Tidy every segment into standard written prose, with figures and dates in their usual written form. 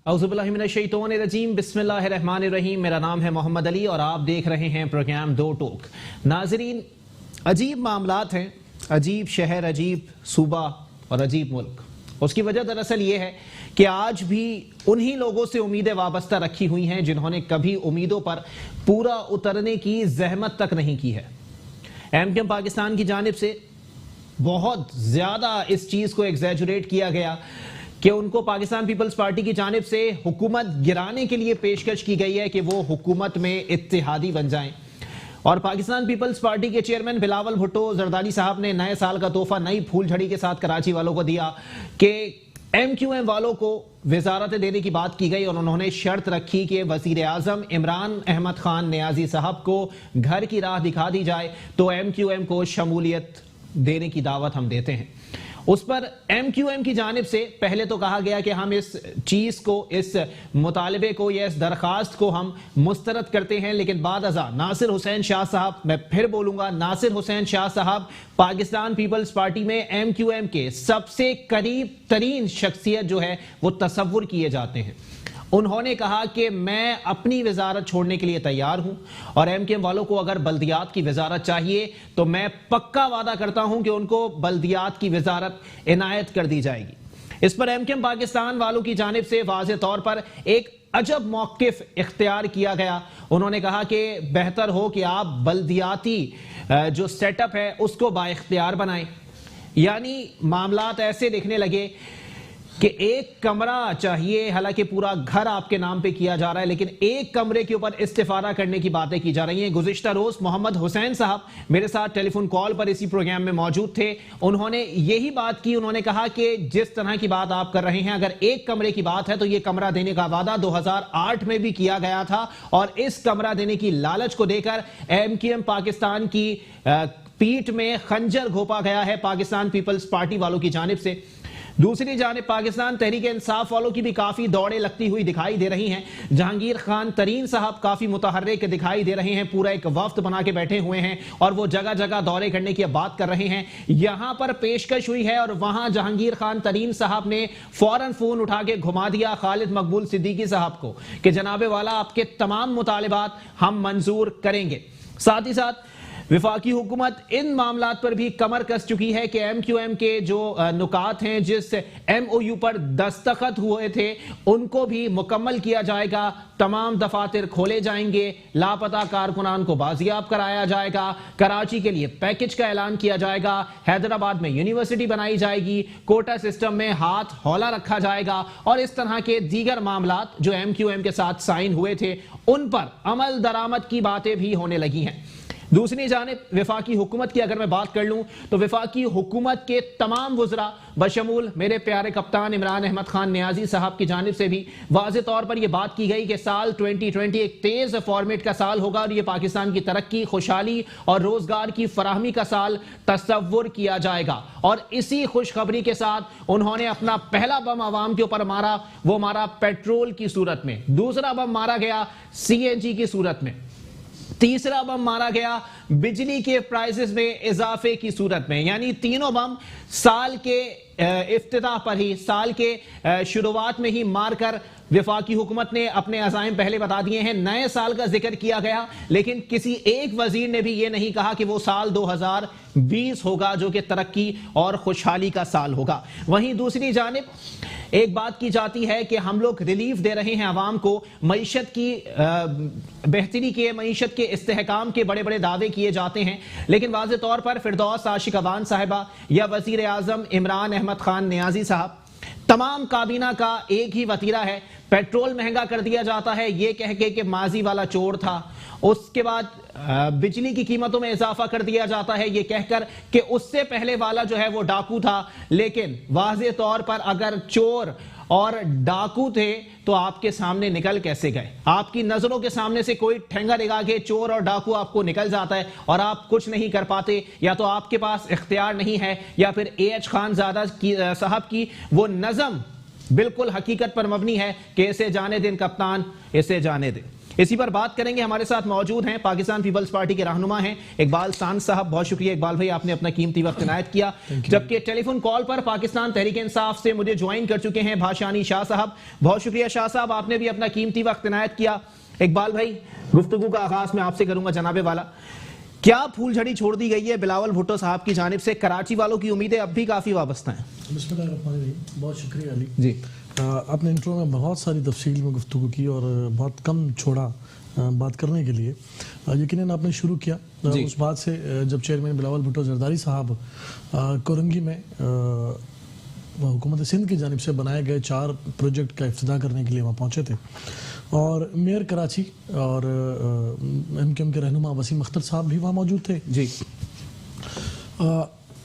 औज़ुबिल्लाहिमिनश्शैतानिर्रजीम बिस्मिल्लाहिर्रहमानिर्रहीम। मेरा नाम है मोहम्मद अली और आप देख रहे हैं प्रोग्राम दो टोक। नाजरीन, अजीब मामलात हैं, अजीब शहर, अजीब सूबा और अजीब मुल्क। उसकी वजह दरअसल ये है कि आज भी उन्हीं लोगों से उम्मीदें वाबस्ता रखी हुई हैं जिन्होंने कभी उम्मीदों पर पूरा उतरने की जहमत तक नहीं की है। एमक्यूएम पाकिस्तान की जानिब से बहुत ज्यादा इस चीज को एग्जैजुरेट किया गया कि उनको पाकिस्तान पीपल्स पार्टी की जानिब से हुकूमत गिराने के लिए पेशकश की गई है कि वो हुकूमत में इत्तेहादी बन जाएं। और पाकिस्तान पीपल्स पार्टी के चेयरमैन बिलावल भुट्टो जरदारी साहब ने नए साल का तोहफा नई फूलझड़ी के साथ कराची वालों को दिया कि एमक्यूएम वालों को वजारतें देने की बात की गई और उन्होंने शर्त रखी कि वजीर आजम इमरान अहमद खान नियाजी साहब को घर की राह दिखा दी जाए तो एमक्यूएम को शमूलियत देने की दावत हम देते हैं। उस पर एमक्यूएम की जानिब से पहले तो कहा गया कि हम इस चीज को, इस मुतालबे को या इस दरखास्त को हम मुस्तरद करते हैं, लेकिन बाद अज़ा नासिर हुसैन शाह साहब, मैं फिर बोलूंगा नासिर हुसैन शाह साहब पाकिस्तान पीपल्स पार्टी में एमक्यूएम के सबसे करीब तरीन शख्सियत जो है वो तसव्वुर किए जाते हैं। उन्होंने कहा कि मैं अपनी वजारत छोड़ने के लिए तैयार हूं और एमक्यूएम वालों को अगर बल्दियात की वजारत चाहिए तो मैं पक्का वादा करता हूं कि उनको बल्दियात की वजारत इनायत कर दी जाएगी। इस पर एमक्यूएम पाकिस्तान वालों की जानिब से वाज़े तौर पर एक अजब मौकिफ इख्तियार किया गया। उन्होंने कहा कि बेहतर हो कि आप बल्दियाती जो सेटअप है उसको बाइख्तियार बनाएं। यानी मामलात ऐसे दिखने लगे कि एक कमरा चाहिए, हालांकि पूरा घर आपके नाम पे किया जा रहा है, लेकिन एक कमरे के ऊपर इस्तिफादा करने की बातें की जा रही हैं। गुज़िश्ता रोज मोहम्मद हुसैन साहब मेरे साथ टेलीफोन कॉल पर इसी प्रोग्राम में मौजूद थे। उन्होंने यही बात की। उन्होंने कहा कि जिस तरह की बात आप कर रहे हैं, अगर एक कमरे की बात है तो यह कमरा देने का वादा 2008 में भी किया गया था और इस कमरा देने की लालच को देकर एमक्यूएम पाकिस्तान की पीठ में खंजर घोंपा गया है पाकिस्तान पीपल्स पार्टी वालों की जानिब से। दूसरी जानिब पाकिस्तान तहरीक इंसाफ वालों की भी काफी दौड़े लगती हुई दिखाई दे रही हैं। जहांगीर खान तरीन साहब काफी मुतहर्रिक दिखाई दे रहे हैं, पूरा एक वफ्द बना के बैठे हुए हैं और वो जगह जगह दौरे करने की बात कर रहे हैं। यहां पर पेशकश हुई है और वहां जहांगीर खान तरीन साहब ने फौरन फोन उठा के घुमा दिया खालिद मकबूल सिद्दीकी साहब को कि जनाबे वाला आपके तमाम मुतालिबात हम मंजूर करेंगे। साथ ही साथ विफाकी हुकूमत इन मामलात पर भी कमर कस चुकी है कि एमक्यूएम के जो नुकात हैं, जिस एमओयू पर दस्तखत हुए थे, उनको भी मुकम्मल किया जाएगा। तमाम दफातर खोले जाएंगे, लापता कारकुनान को बाजियाब कराया जाएगा, कराची के लिए पैकेज का ऐलान किया जाएगा, हैदराबाद में यूनिवर्सिटी बनाई जाएगी, कोटा सिस्टम में हाथ हौला रखा जाएगा और इस तरह के दीगर मामलात जो एमक्यूएम के साथ साइन हुए थे उन पर अमल दरामद की बातें भी होने लगी हैं। दूसरी जानिब विफाकी हुकूमत की अगर मैं बात कर लूं तो विफाकी हुकूमत के तमाम वज़रा बशमूल मेरे प्यारे कप्तान इमरान अहमद खान नियाजी साहब की जानिब से भी वाज़े तौर पर यह बात की गई कि साल 2020 एक तेज फॉर्मेट का साल होगा और यह पाकिस्तान की तरक्की, खुशहाली और रोजगार की फराहमी का साल तस्वुर किया जाएगा। और इसी खुशखबरी के साथ उन्होंने अपना पहला बम आवाम के ऊपर मारा। वो मारा पेट्रोल की सूरत में, दूसरा बम मारा गया सीएनजी की सूरत में, तीसरा बम मारा गया बिजली के प्राइसेस में इजाफे की सूरत में। यानी तीनों बम साल के इफ्तिताह पर ही, साल के शुरुआत में ही मारकर विफाकी हुकूमत ने अपने अज़ाइम पहले बता दिए हैं। नए साल का जिक्र किया गया लेकिन किसी एक वजीर ने भी यह नहीं कहा कि वो साल 2020 होगा जो कि तरक्की और खुशहाली का साल होगा। वहीं दूसरी जानिब एक बात की जाती है कि हम लोग रिलीफ दे रहे हैं आवाम को, मईशत की बेहतरी के, मईशत के इस्तेहकाम के बड़े बड़े दावे किए जाते हैं, लेकिन वाज़े तौर पर फिरदौस आशिक अवान साहिबा या वजीर आजम इमरान अहमद खान नियाजी साहब, तमाम काबीना का एक ही वतीरा है। पेट्रोल महंगा कर दिया जाता है ये कह के कि माजी वाला चोर था, उसके बाद बिजली की कीमतों में इजाफा कर दिया जाता है ये कहकर कि उससे पहले वाला जो है वो डाकू था। लेकिन वाज़े तौर पर अगर चोर और डाकू थे तो आपके सामने निकल कैसे गए? आपकी नजरों के सामने से कोई ठेंगा लगा के चोर और डाकू आपको निकल जाता है और आप कुछ नहीं कर पाते। या तो आपके पास इख्तियार नहीं है या फिर एएच खानजादा साहब की वो नज़म बिल्कुल हकीकत पर मबनी है कि इसे जाने दें कप्तान, इसे जाने दें। इसी पर बात करेंगे। हमारे साथ मौजूद हैं पाकिस्तान पीपल्स पार्टी के रहनुमा हैं इकबाल सांझ साहब। बहुत शुक्रिया इकबाल भाई, आपने अपना कीमती वक्त इनायत किया। जबकि टेलीफोन कॉल पर पाकिस्तान तहरीक इंसाफ से मुझे ज्वाइन कर चुके हैं भाषानी शाह साहब। बहुत शुक्रिया शाह साहब, आपने भी अपना कीमती वक्त इनायत किया। इकबाल भाई, गुफ्तगू का आगाज मैं आपसे करूंगा जनाबे वाला। क्या फूलझड़ी छोड़ दी गई है बिलावल भुट्टो साहब की जानिब से? कराची वालों की उम्मीदें अब भी काफी वाबस्ता हैं। बिस्मिल्लाहिर्रहमानिर्रहीम। बहुत शुक्रिया अली जी। आपने इंट्रो में बहुत सारी तफसील में गुफ्तगू की और बहुत कम छोड़ा बात करने के लिए। यकीनन आपने शुरू किया उस बात से जब चेयरमैन बिलावल भुट्टो जरदारी साहब कोरंगी में हुकूमत सिंध की जानिब से बनाए गए 4 प्रोजेक्ट का इफ्तिताह करने के लिए वहाँ पहुँचे थे और मेयर कराची और MQM के रहनुमा वसीम अख्तर साहब भी वहाँ मौजूद थे जी।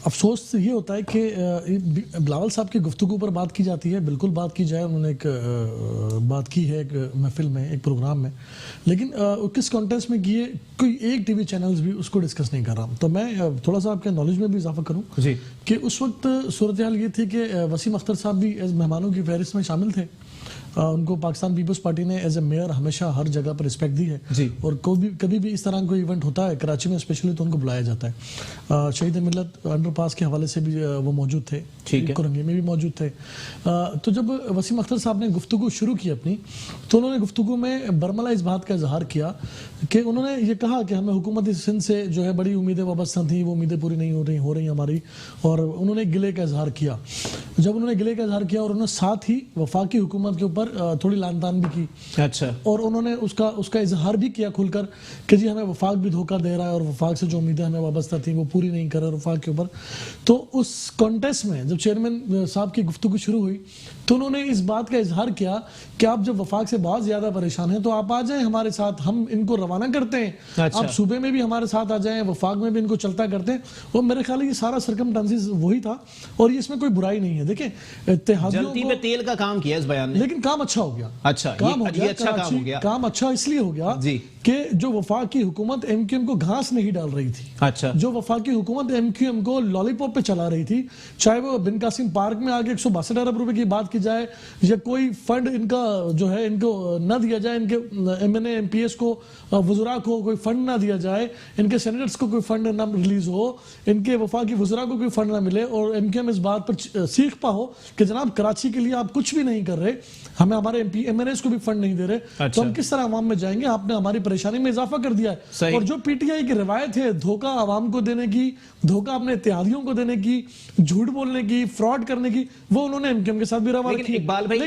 अफसोस ये होता है कि बिलावल साहब की गुफ्तगू पर बात की जाती है, बिल्कुल बात की जाए। उन्होंने एक बात की है एक महफिल में, एक प्रोग्राम में, लेकिन किस कॉन्टेक्स्ट में की है कोई एक टीवी चैनल्स भी उसको डिस्कस नहीं कर रहा। तो मैं थोड़ा सा आपके नॉलेज में भी इजाफा करूं जी कि उस वक्त सूरत हाल ये थी कि वसीम अख्तर साहब भी मेहमानों की फहरिस्त में शामिल थे। उनको पाकिस्तान पीपल्स पार्टी ने एज ए मेयर हमेशा हर जगह पर रिस्पेक्ट दी है जी। और कभी भी इस तरह कोई इवेंट होता है कराची में स्पेशली तो उनको बुलाया जाता है। शहीद मिल्लत अंडरपास के हवाले से भी वो मौजूद थे, कोरंगी में भी मौजूद थे। तो जब वसीम अख्तर साहब ने गुफ्तगू शुरू की अपनी, तो उन्होंने गुफ्तगू में बरमला इस बात का इजहार किया कि उन्होंने ये कहा कि हमें हुकूमत सिंध से जो है बड़ी उम्मीदें वाबस्ता थी, वो उम्मीदें पूरी नहीं हो रही हमारी। और उन्होंने गिले का इजहार किया। जब उन्होंने गिले का इजहार किया और उन्होंने साथ ही वफाकी हुकूमत के ऊपर थोड़ी लानतान भी की। अच्छा। और उन्होंने उसका इजहार भी किया खुलकर कि जी हमें वफाक भी धोखा दे रहा है और वफाक से जो उम्मीदें हमें वाबस्ता थी वो पूरी नहीं कर रहा वफाक के ऊपर। तो उस कॉन्टेस्ट में जब चेयरमैन साहब की गुफ्तगू शुरू हुई तो उन्होंने इस बात का इजहार किया कि आप जब वफाक से बहुत ज्यादा परेशान हैं तो आप आ जाएं हमारे साथ, हम इनको रवाना करते हैं। अच्छा। आप सूबे में भी हमारे साथ आ जाएं, वफाक में भी इनको चलता करते हैं। और मेरे ख्याल ये सारा सरकमस्टांसेस वही था और इसमें कोई बुराई नहीं है। देखिए जल्दी में तेल का काम किया इस बयान ने, लेकिन काम अच्छा हो गया। अच्छा, काम हो गया, अच्छा काम हो गया। काम अच्छा इसलिए हो गया कि जो वफाकी हुकूमत MQM को घास नहीं डाल रही थी। अच्छा। जो वफाकी हुकूमत MQM को लॉलीपॉप पे चला रही थी, चाहे वो बिन कासिम पार्क में आगे 162 अरब रुपए की बात की जाए या कोई फंड इनका जो है इनको न दिया जाए, इनके MNA MPS को वज़रा को कोई फंड ना दिया जाए, इनके सेनेटर्स को कोई फंड ना रिलीज हो, इनके वफाकी वज़रा को कोई फंड ना मिले और MQM इस बात पर सीख पाओ कि जनाब कराची के लिए आप कुछ भी नहीं कर रहे, हमें हमारे MNAs को भी फंड नहीं दे रहे। अच्छा। तो हम किस तरह आवाम में जाएंगे? आपने हमारी परेशानी में इजाफा कर दिया है। और जो PTI की रवायत है धोखा आवाम को देने की, धोखा अपने इत्तेहादियों को देने की, झूठ बोलने की, फ्रॉड करने की, वो उन्होंने MQM के साथ भी रवा रखी। इकबाल भाई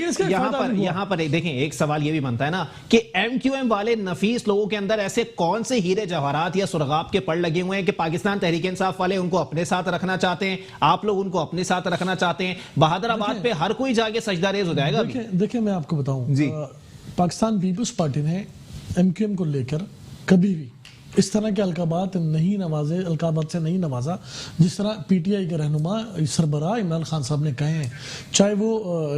यहाँ पर देखें एक सवाल ये भी बनता है ना कि MQM वाले नफीस लोगों के अंदर ऐसे कौन से हीरे जवाहरात या सुरगाब के पड़ लगे हुए हैं कि पाकिस्तान तहरीक इंसाफ वाले उनको अपने साथ रखना चाहते हैं, आप लोग उनको अपने साथ रखना चाहते हैं। बहादुराबाद पे हर कोई जाके सजदा रेज हो जाएगा। देखिए मैं आपको बताऊं जी, पाकिस्तान पीपल्स पार्टी ने MQM को लेकर कभी भी इस तरह के अलकाबात से नहीं नवाजा जिस तरह PTI के रहनुमा सरबराह इमरान खान साहब ने कहे हैं, चाहे वो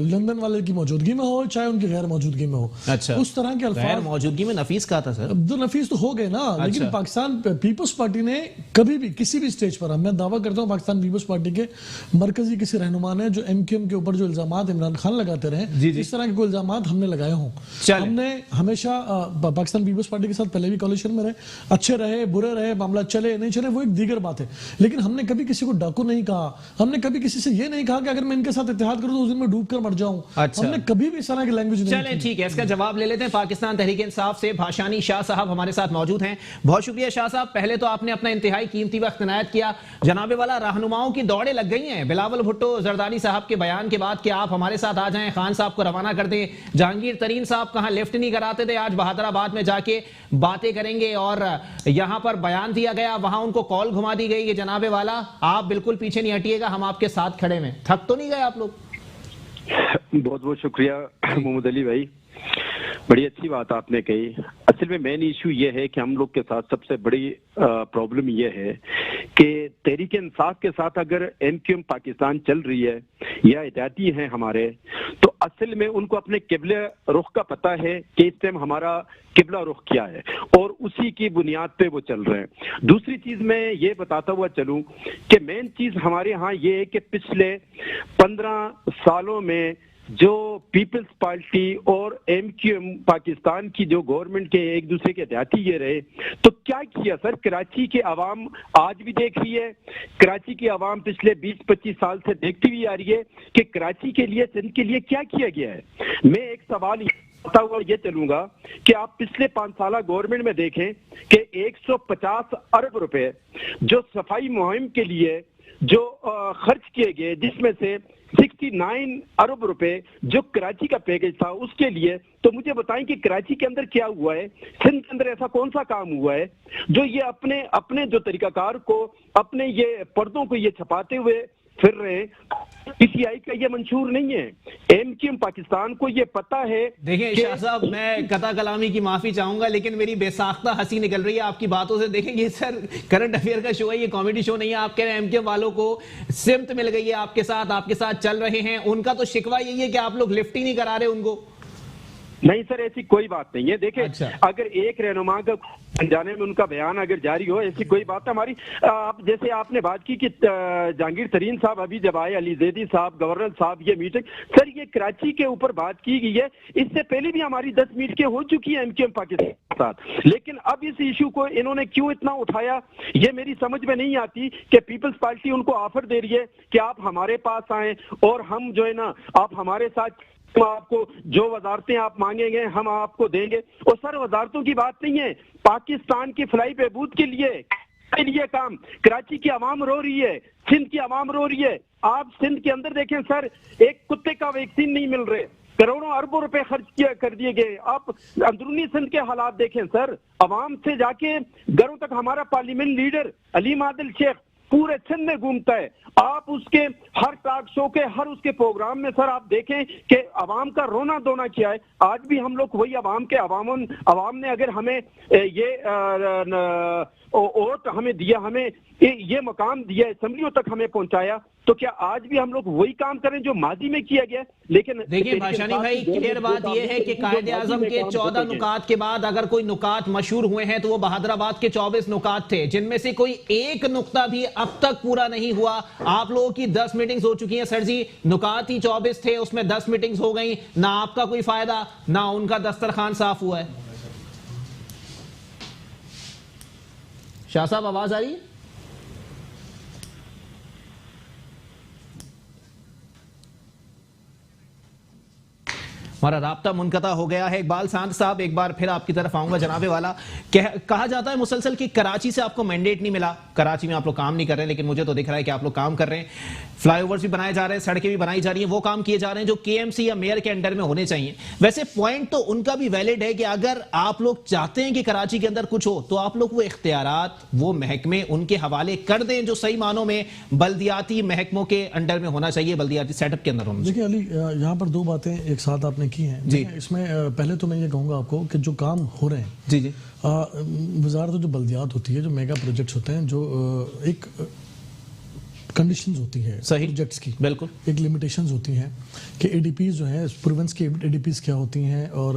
लंदन वाले की मौजूदगी में हो चाहे उनकी गैर मौजूदगी में हो। अच्छा। उस तरह के अल्फाज मौजूदगी में नफीस कहा था सर, तो नफीस तो हो गए ना। अच्छा। लेकिन पाकिस्तान पीपल्स पार्टी ने कभी भी किसी भी स्टेज पर, मैं दावा करता हूँ पाकिस्तान पीपल्स पार्टी के मरकजी किसी रहनुमा ने जो MQM के ऊपर जो इल्जामात इमरान खान लगाते रहे, इस तरह के कोई इल्जामात हमने लगाए हों। हमने हमेशा पाकिस्तान पीपल्स पार्टी के साथ पहले भी कोalition में रहे, अच्छे रहे बुरे रहे, मामला चले नहीं चले वो एक दीगर बात है, लेकिन हमने कभी किसी को डाकू नहीं कहा। हमने कभी किसी से ये नहीं कहा कि अगर मैं इनके साथ इत्तेहाद करूं तो उस दिन मैं डूब कर मर जाऊं। अच्छा। हमने कभी भी इस तरह की लैंग्वेज नहीं। चलें ठीक है, इसका जवाब ले लेते हैं। पाकिस्तान तहरीक इंसाफ से भाषानी शाह साहब हमारे साथ मौजूद हैं। बहुत शुक्रिया शाह साहब, पहले तो आपने अपना इंतहाई कीमती वक्त इनायत किया। जनाबे वाला रहनुमाओं की दौड़े लग गई हैं बिलावल भुट्टो जरदारी साहब के बयान के बाद कि आप हमारे साथ आ जाएं, खान साहब को रवाना कर दें। जहांगीर तरीन साहब कहां लिफ्ट नहीं कराते थे, आज बहादुराबाद में जाके बातें करेंगे। और यहां पर बयान दिया गया, वहां उनको कॉल घुमा दी गई कि जनाबे वाला आप बिल्कुल पीछे नहीं हटिएगा, हम आपके साथ खड़े में। थक तो नहीं गए आप लोग? बहुत बहुत शुक्रिया मोहम्मद अली भाई, बड़ी अच्छी बात आपने कही। असल में मेन इशू ये है कि हम लोग के साथ सबसे बड़ी प्रॉब्लम ये है कि तहरीक इंसाफ के साथ अगर MQM पाकिस्तान चल रही है या इत्तेहादी हैं हमारे, तो असल में उनको अपने किबले रुख का पता है कि इस टाइम हमारा किबला रुख क्या है और उसी की बुनियाद पे वो चल रहे हैं। दूसरी चीज मैं ये बताता हुआ चलूं कि मेन चीज हमारे यहाँ ये है कि पिछले 15 सालों में जो पीपल्स पार्टी और एमक्यूएम पाकिस्तान की जो गवर्नमेंट के एक दूसरे के देहाती ये रहे, तो क्या किया सर? कराची के आवाम आज भी देख रही है, कराची की आवाम पिछले 20-25 साल से देखती हुई आ रही है कि कराची के लिए, सिंध के लिए क्या किया गया है। मैं एक सवाल करता हुआ ये चलूंगा कि आप पिछले 5 साल गवर्नमेंट में देखें कि 150 अरब रुपए जो सफाई मुहिम के लिए जो खर्च किए गए, जिसमें से 69 अरब रुपए जो कराची का पैकेज था उसके लिए, तो मुझे बताएं कि कराची के अंदर क्या हुआ है, सिंध के अंदर ऐसा कौन सा काम हुआ है जो ये अपने अपने जो तरीकाकार को, अपने ये पर्दों को ये छपाते हुए फिर रहे हैं। पीसीआई का ये मंशूर नहीं है, एमक्यूएम पाकिस्तान को ये पता है। देखिए शाह साहब, मैं कता कलामी की माफी चाहूंगा, लेकिन मेरी बेसाख्ता हंसी निकल रही है आपकी बातों से। देखें ये सर करंट अफेयर का शो है, ये कॉमेडी शो नहीं है। आप कह रहे हैं एमक्यूएम वालों को सिमत मिल गई है, आपके साथ चल रहे हैं। उनका तो शिकवा यही है कि आप लोग लिफ्ट ही नहीं करा रहे उनको। नहीं सर, ऐसी कोई बात नहीं है। देखिए अच्छा। अगर एक रहनुमा का जाने में उनका बयान अगर जारी हो, ऐसी कोई बात है हमारी। आप जैसे आपने बात की कि जहांगीर तरीन साहब अभी जब आए, अली जैदी साहब, गवर्नर साहब, ये मीटिंग सर ये कराची के ऊपर बात की गई है। इससे पहले भी हमारी 10 मीटिंगें हो चुकी है एमक्यूएम पाकिस्तान के साथ, लेकिन अब इस इशू को इन्होंने क्यों इतना उठाया ये मेरी समझ में नहीं आती। कि पीपल्स पार्टी उनको ऑफर दे रही है कि आप हमारे पास आए और हम जो है ना, आप हमारे साथ, आपको जो वजारतें आप मांगेंगे हम आपको देंगे। और सर वजारतों की बात नहीं है, पाकिस्तान की फलाई बहबूद के लिए काम। कराची की आवाम रो रही है, सिंध की आवाम रो रही है। आप सिंध के अंदर देखें सर, एक कुत्ते का वैक्सीन नहीं मिल रहे, करोड़ों अरबों रुपए खर्च कर दिए गए। आप अंदरूनी सिंध के हालात देखें सर, आवाम से जाके घरों तक हमारा पार्लियामेंट लीडर अलीम आदिल शेख पूरे सिंध में घूमता है। आप उसके हर टॉक शो के, हर उसके प्रोग्राम में सर आप देखें कि अवाम का रोना धोना क्या है। आज भी हम लोग वही अवाम ने अगर हमें ये वोट हमें दिया, हमें ये मकाम दिया, असेंबलियों तक हमें पहुंचाया, तो क्या आज भी हम लोग वही काम करें जो माजी में किया गया? लेकिन देखिए भाषानी भाई, क्लियर बात यह है कि कायदे आजम के 14 नुकात के बाद अगर कोई नुकात मशहूर हुए हैं तो वो बहादुराबाद के 24 नुकात थे, जिनमें से कोई एक नुक्ता भी अब तक पूरा नहीं हुआ। आप लोगों की 10 मीटिंग्स हो चुकी हैं सर जी, नुकात ही 24 थे, उसमें 10 मीटिंग्स हो गई, ना आपका कोई फायदा ना उनका दस्तरखान साफ हुआ है। शाह साहब आवाज आ रही है? हमारा राब्ता मुनक़ता हो गया है। इकबाल सांद साहब, एक बार फिर आपकी तरफ आऊंगा। जनाबे वाला, कहा जाता है मुसलसल कि कराची से आपको मैंडेट नहीं मिला, कराची में आप लोग काम नहीं कर रहे, लेकिन मुझे तो दिख रहा है कि आप लोग काम कर रहे हैं। फ्लाईओवर्स भी बनाए जा रहे हैं, सड़कें भी बनाई जा रही हैं, वो काम किए जा रहे हैं जो केएमसी या मेयर के अंडर में होने चाहिए। वैसे पॉइंट तो उनका भी वैलिड है कि अगर आप लोग चाहते हैं कि कराची के अंदर कुछ हो तो आप लोग वो इख्तियारात, वो महकमे उनके हवाले कर दें जो सही मानों में बल्दियाती महकमों के अंडर में होना चाहिए, बल्दियाती सेटअप के अंदर होना चाहिए। देखिए अली, यहाँ पर 2 बातें एक साथ आपने की हैं जी। इसमें पहले तो मैं ये कहूँगा आपको कि जो काम हो रहे हैं जी जी, वजारत जो बल्दियात होती है, जो मेगा प्रोजेक्ट्स होते हैं, जो एक कंडीशंस होती है सही प्रोजेक्ट्स की, बिल्कुल एक लिमिटेशंस होती हैं कि एडीपीज जो है, प्रोविंस की एडीपीज क्या होती हैं और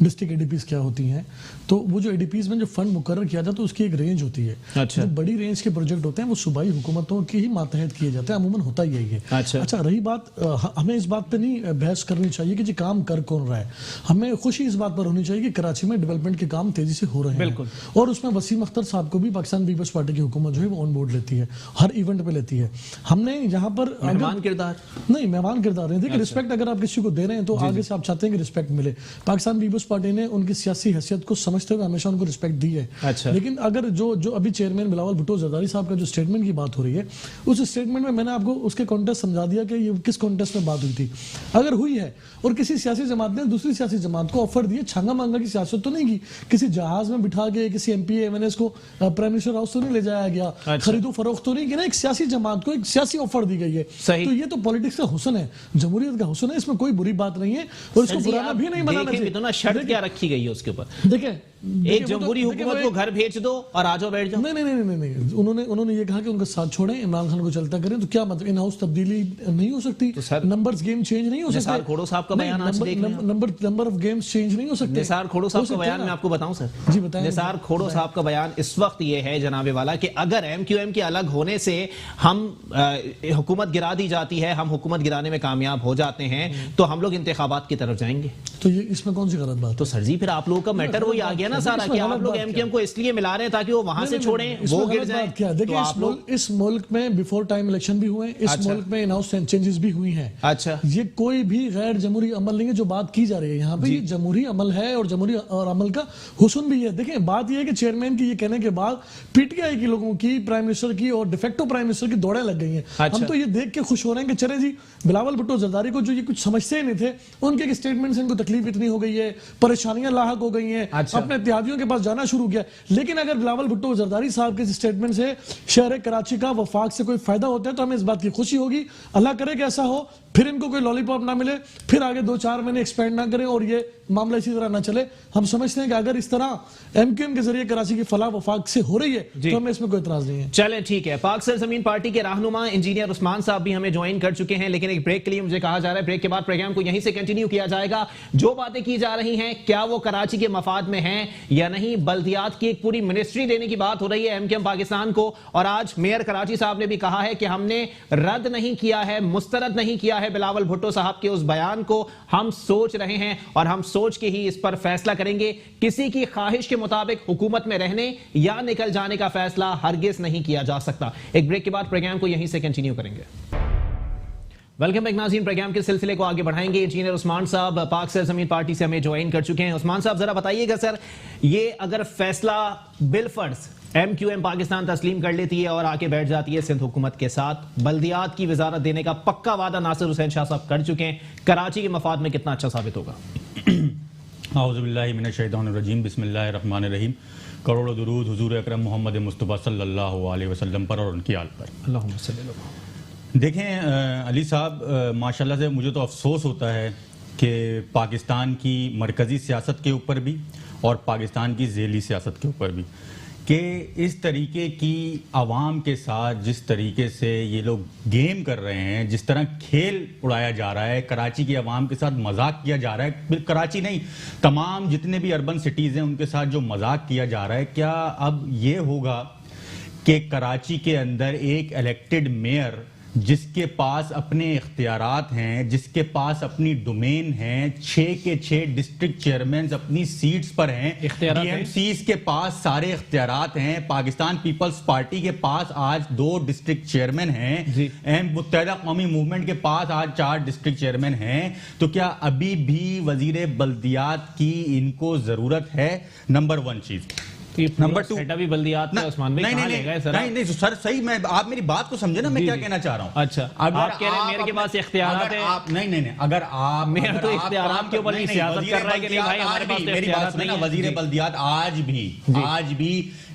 डिस्ट्रिक्ट एडीपीज क्या होती हैं। तो वो जो एडीपीज में जो फंड मुकर्रर किया जाता है उसकी एक रेंज होती है। अच्छा। जो बड़ी रेंज के प्रोजेक्ट होते हैं वो सूबाई हुकूमतों की ही मातहत किए जाते हैं, अमूमन होता ही यही है। अच्छा, रही बात, हमें इस बात पर नहीं बहस करनी चाहिए कि जी काम कर कौन रहा है, हमें खुशी इस बात पर होनी चाहिए कि कराची में डेवलपमेंट के काम तेजी से हो रहे हैं, और उसमें वसीम अख्तर साहब को भी पाकिस्तान पीपल्स पार्टी की हुकूमत जो है वो ऑन बोर्ड लेती है, हर इवेंट पे लेती है। हमने यहाँ पर मेहमान किरदार नहीं, देखिए रिस्पेक्ट अगर आप किसी को दे रहे हैं तो आगे से आप चाहते हैं कि रिस्पेक्ट मिले। पाकिस्तान पीपल्स पार्टी ने उनकी सियासी हैसियत को समझते हुए हमेशा उनको रिस्पेक्ट दी है। अच्छा। लेकिन अगर जो अभी चेयरमैन बिलावल भुट्टो जरदारी साहब का जो स्टेटमेंट की बात हो रही है, उस स्टेटमेंट में मैंने आपको उसके कॉन्टेक्स्ट समझा दिया कि ये किस कॉन्टेक्स्ट में बात हुई थी। अगर हुई है और किसी सियासी जमात ने दूसरी सियासी जमात को ऑफर दिए, छांगा मांगा की सियासत तो नहीं की, किसी जहाज में बिठा के किसी एमपी एमएनएस को प्राइम मिनिस्टर हाउस तो नहीं ले जाया गया, खरीदो फरोख्त तो नहीं की ना, एक सियासी जमात को एक सियासी ऑफर दी गई है। तो ये तो पॉलिटिक्स का हुस्न है, जमहूरियत का हुस्न है, इसमें कोई बुरी बात नहीं है और इसको पुराना भी नहीं बनाना चाहिए। तो ना शर्त क्या रखी गई है उसके ऊपर? देखें एक जमहूरी हुकूमत को घर भेज दो और आ जाओ बैठ जाओ। नहीं नहीं नहीं नहीं नहीं, उन्होंने ये कहा कि उनका साथ छोड़ें, इमरान खान को चलता करें, तो क्या मतलब इन हाउस तब्दीली नहीं हो सकती? तो सर, नंबर्स गेम चेंज नहीं हो सकते? निसार खोड़ो साहब का बयान आज देख लें। नंबर ऑफ गेम्स चेंज नहीं हो सकते? निसार खोड़ो साहब का बयान मैं आपको बताऊं सर। जी बताएं। निसार खोड़ो साहब का बयान इस वक्त ये है जनाबे वाला कि अगर एमक्यूएम के अलग होने से हम हुकूमत गिरा दी जाती है, हम हुकूमत गिराने में कामयाब हो जाते हैं, तो हम लोग इंतखाबात की तरफ जाएंगे। तो ये इसमें कौन सी गलत बात? तो सर जी फिर आप लोगों का मैटर वही आ गया ना सारा कि आप लोग एमक्यूएम को इसलिए मिला रहे हैं ताकि वो वहां से छोड़ें, वो गिर जाए। क्या देखिए, इस मुल्क में बिफोर टाइम इलेक्शन भी हुए, इस मुल्क में इन हाउस चेंजेस भी हुई हैं। अच्छा, ये कोई भी गैर जमहूरी अमल नहीं है जो बात की जा रही है यहाँ पे, ये जमहूरी अमल है और जमहूरी और अमल का हुस्न भी है। देखिए बात ये है कि चेयरमैन की ये कहने के बाद पीटीआई के लोगों की, प्राइम मिनिस्टर की और डिफेक्टो प्राइम मिनिस्टर की दौड़ें लग गई हैं। हम तो ये देख के खुश हो रहे हैं कि चले जी, बिलावल भुट्टो जरदारी को जो ये कुछ समझते ही नहीं थे, उनके स्टेटमेंट से इनको तकलीफ इतनी हो गई है, परेशानियां लाहक हो गई हैं, अपने इत्तेहादियों के पास जाना शुरू किया। लेकिन अगर बिलावल भुट्टो जरदारी साहब के स्टेटमेंट से शहर कराची का वफाक से कोई फायदा होता है तो हमें इस बात की खुशी होगी। अल्लाह करे कि ऐसा हो, फिर इनको कोई लॉलीपॉप ना मिले, फिर आगे 2-4 महीने एक्सपेंड ना करें और ये मामला इसी तरह ना चले। हम समझते हैं कि अगर इस तरह एमक्यूएम के जरिए कराची की फलाह वफाक से हो रही है तो हमें इसमें कोई इतराज नहीं है। चलें ठीक है। पाक सरजमीन पार्टी के रहनुमा इंजीनियर उस्मान साहब भी हमें ज्वाइन कर चुके हैं, लेकिन एक ब्रेक के लिए मुझे कहा जा रहा है ब्रेक के बाद प्रोग्राम को यहीं से कंटिन्यू किया जाएगा। जो बातें की जा रही हैं क्या वो कराची के मफाद में हैं या नहीं? बल्दियात की एक पूरी मिनिस्ट्री देने की बात हो रही है एमक्यूएम पाकिस्तान को, और आज मेयर कराची साहब ने भी कहा है कि हमने रद्द नहीं किया है, मुस्तरद नहीं किया है बिलावल भुट्टो साहब के उस बयान को। हम सोच रहे हैं और हम सोच के ही इस पर फैसला करेंगे। किसी की ख्वाहिश के मुताबिक हुकूमत में रहने या निकल जाने का फैसला हरगिज नहीं किया जा सकता। एक ब्रेक के बाद प्रोग्राम को यहीं से कंटिन्यू करेंगे। वेलकम बैक नाज़रीन, प्रोग्राम के सिलसिले को आगे बढ़ाएंगे। इंजीनियर उस्मान साहब पाक सरजमीन पार्टी से हमें ज्वाइन कर चुके हैं। उस्मान साहब जरा बताइएगा सर, ये अगर फैसला बिलफर्ज एमक्यूएम पाकिस्तान तस्लीम कर लेती है और आके बैठ जाती है सिंध हुकूमत के साथ, बल्दियात की वजारत देने का पक्का वादा नासिर हुसैन शाह साहब कर चुके हैं, कराची के मफाद में कितना अच्छा साबित होगा? आऊज़ुबिल्लाहि मिनश्शैतानिर्रजीम, बिस्मिल्लाहिर्रहमानिर्रहीम। करोड़ों दुरूद हुजूर अकरम मोहम्मद मुस्तफ़ा सल्लल्लाहु अलैहि वसल्लम पर और उनकी आल पर। अल्लाहुम्मा सल्ली अलैहि। देखें अली साहब, माशाल्लाह से मुझे तो अफसोस होता है कि पाकिस्तान की मरकज़ी सियासत के ऊपर भी और पाकिस्तान की ज़ेली सियासत के ऊपर भी कि इस तरीके की आवाम के साथ जिस तरीके से ये लोग गेम कर रहे हैं, जिस तरह खेल उड़ाया जा रहा है, कराची की आवाम के साथ मजाक किया जा रहा है, कराची नहीं तमाम जितने भी अर्बन सिटीज़ हैं उनके साथ जो मजाक किया जा रहा है, क्या अब ये होगा कि कराची के अंदर एक इलेक्टेड मेयर जिसके पास अपने इख्तियारात हैं, जिसके पास अपनी डोमेन है, 6 के 6 डिस्ट्रिक्ट चेयरमैन अपनी सीट्स पर हैं, डीएमसीज के पास सारे इख्तियारात हैं, पाकिस्तान पीपल्स पार्टी के पास आज 2 डिस्ट्रिक्ट चेयरमैन हैं, मुत्तहिदा कौमी मूवमेंट के पास आज 4 डिस्ट्रिक्ट चेयरमैन हैं, तो क्या अभी भी वजीर बल्दियात की इनको जरूरत है? नंबर 1 चीज। नंबर 2 भी बल्दियात में उस्मान भाई कहां ले गए सर? नहीं सर, सही, मैं आप मेरी बात को समझे ना, मैं क्या कहना चाह रहा हूं। अच्छा, आप कह रहे हैं मेरे के पास इख्तियारात है। नहीं, अगर आप मेयर तो इख्तियारात के ऊपर नहीं सियासत कर रहा है कि नहीं भाई हमारे पास मेरी बात सुनिए ना, वजीर बल्दियात आज भी